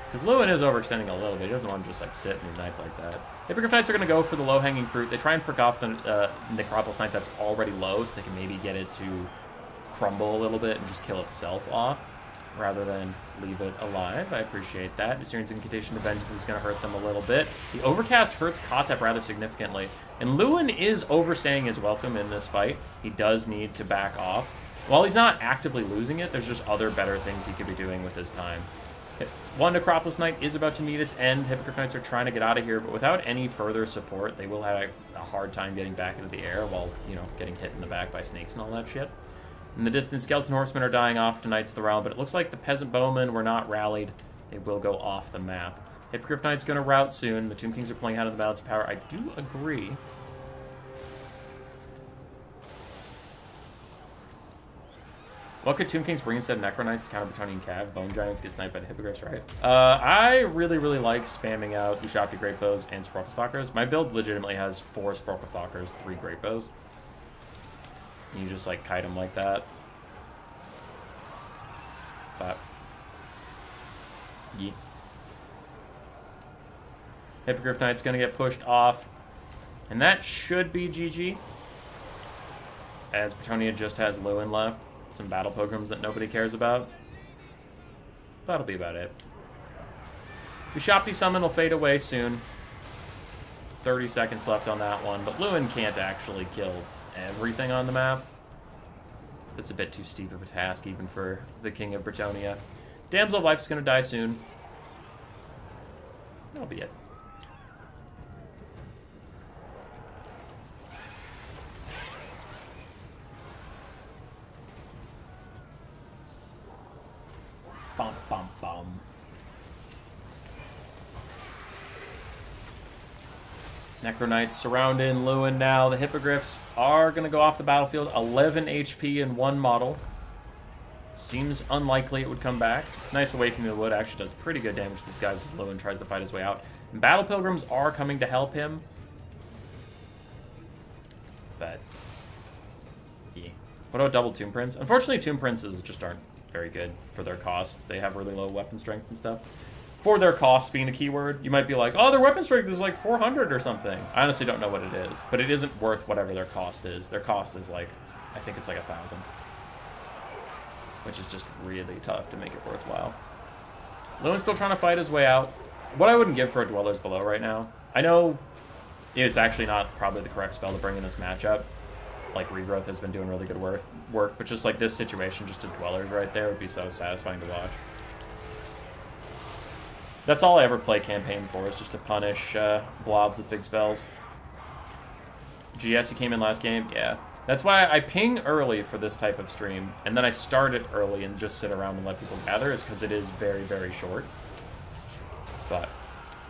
Because Lewin is overextending a little bit. He doesn't want to just like sit in his Knights like that. Hippogriff Knights are going to go for the low-hanging fruit. They try and prick off the Necropolis Knight that's already low so they can maybe get it to crumble a little bit and just kill itself off, rather than leave it alive. I appreciate that. Assyrian's Incantation of Vengeance is going to hurt them a little bit. The Overcast hurts Kotep rather significantly. And Lewin is overstaying his welcome in this fight. He does need to back off. While he's not actively losing it, there's just other better things he could be doing with his time. One Necropolis Knight is about to meet its end. Hippogriff Knights are trying to get out of here, but without any further support, they will have a hard time getting back into the air while, you know, getting hit in the back by snakes and all that shit. In the distance, Skeleton Horsemen are dying off to Knights of the Realm, but it looks like the Peasant Bowmen were not rallied. They will go off the map. Hippogriff Knight's going to rout soon. The Tomb Kings are playing out of the balance of power. I do agree. What could Tomb Kings bring instead of Necro Knights to counter Bretonnian Cav? Bone Giants get sniped by the Hippogriffs, right? I really, really like spamming out Ushapti Great Bows and Sporkle Stalkers. My build legitimately has 4 Sporkle Stalkers, 3 Great Bows. And you just like kite them like that. But yeah. Hippogriff Knight's gonna get pushed off. And that should be GG. As Bretonnia just has Lewin left. Some Battle Pilgrims that nobody cares about. That'll be about it. Ushapti Summon will fade away soon. 30 seconds left on that one, but Lewin can't actually kill everything on the map. That's a bit too steep of a task, even for the King of Bretonnia. Damsel of Life is going to die soon. That'll be it. Bum, bum, bum. Necro Knights surrounding Lewin now. The Hippogriffs are going to go off the battlefield. 11 HP in one model. Seems unlikely it would come back. Nice Awakening of the Wood actually does pretty good damage to these guys as Lewin tries to fight his way out. And Battle Pilgrims are coming to help him. But, yeah. What about double Tomb Prince? Unfortunately, Tomb Princes just aren't very good for their cost. They have really low weapon strength and stuff. For their cost being the keyword, you might be like, oh, their weapon strength is like 400 or something. I honestly don't know what it is, but it isn't worth whatever their cost is. Their cost is like, I think it's like 1,000. Which is just really tough to make it worthwhile. Lewin's still trying to fight his way out. What I wouldn't give for a Dwellers Below right now, I know it's actually not probably the correct spell to bring in this matchup. Like, Regrowth has been doing really good work, but just like this situation, just a Dwellers right there would be so satisfying to watch. That's all I ever play campaign for, is just to punish blobs with big spells. GS, you came in last game? Yeah. That's why I ping early for this type of stream, and then I start it early and just sit around and let people gather, is because it is very, very short. But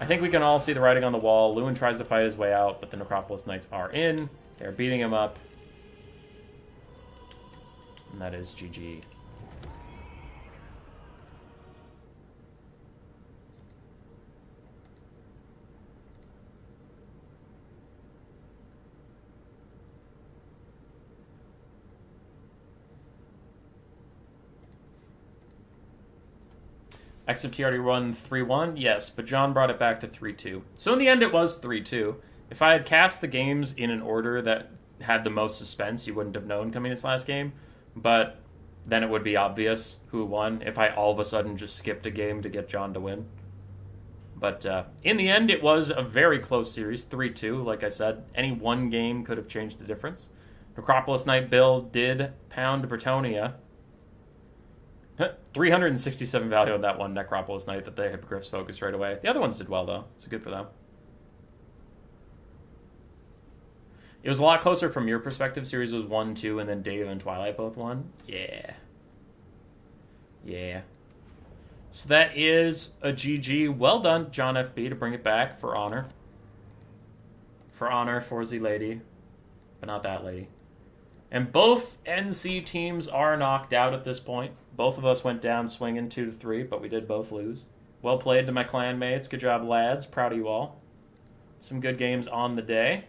I think we can all see the writing on the wall. Lewin tries to fight his way out, but the Necropolis Knights are in. They're beating him up. And that is GG. XMT already won 3-1? Yes, but John brought it back to 3-2. So in the end, it was 3-2. If I had cast the games in an order that had the most suspense, you wouldn't have known coming this last game. But then it would be obvious who won if I all of a sudden just skipped a game to get John to win. But in the end, it was a very close series, 3-2. Like I said, any one game could have changed the difference. Necropolis Knight build did pound Bretonnia. 367 value on that one Necropolis Knight that the Hippogriffs focused right away. The other ones did well, though. It's good for them. It was a lot closer from your perspective. Series was 1-2, and then Dave and Twilight both won. Yeah. Yeah. So that is a GG. Well done, John FB, to bring it back for honor. For honor for the lady. But not that lady. And both NC teams are knocked out at this point. Both of us went down swinging 2-3, but we did both lose. Well played to my clan mates. Good job, lads. Proud of you all. Some good games on the day.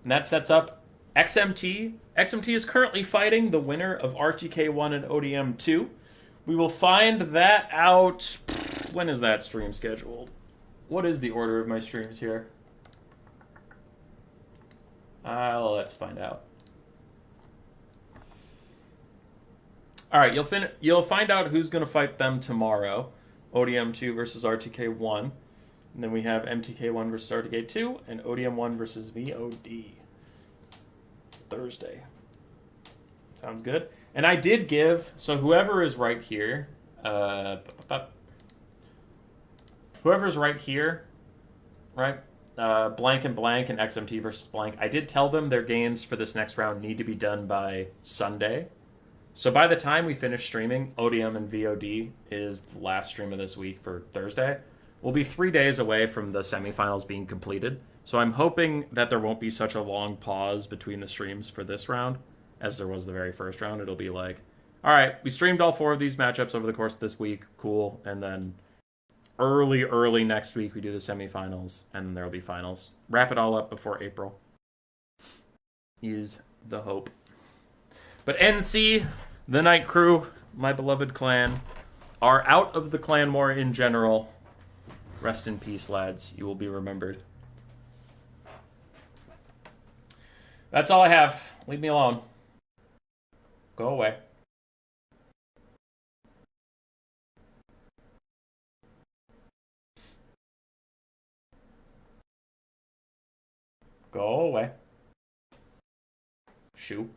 And that sets up XMT. XMT is currently fighting the winner of RTK1 and ODM2. We will find that out. When is that stream scheduled? What is the order of my streams here? Let's find out. All right, you'll find out who's going to fight them tomorrow. ODM2 versus RTK1. And then we have MTK1 versus RTK2 and ODM1 versus VOD. Thursday. Sounds good. And I did give, so whoever is right here, whoever's right here, right? Blank and XMT versus blank. I did tell them their games for this next round need to be done by Sunday. So by the time we finish streaming, ODM and VOD is the last stream of this week for Thursday. We'll be 3 days away from the semifinals being completed. So I'm hoping that there won't be such a long pause between the streams for this round as there was the very first round. It'll be like, all right, we streamed all 4 of these matchups over the course of this week. Cool. And then early next week, we do the semifinals, and then there'll be finals. Wrap it all up before April is the hope. But NC, the Night Crew, my beloved clan, are out of the clan war in general. Rest in peace, lads. You will be remembered. That's all I have. Leave me alone. Go away. Go away. Shoo.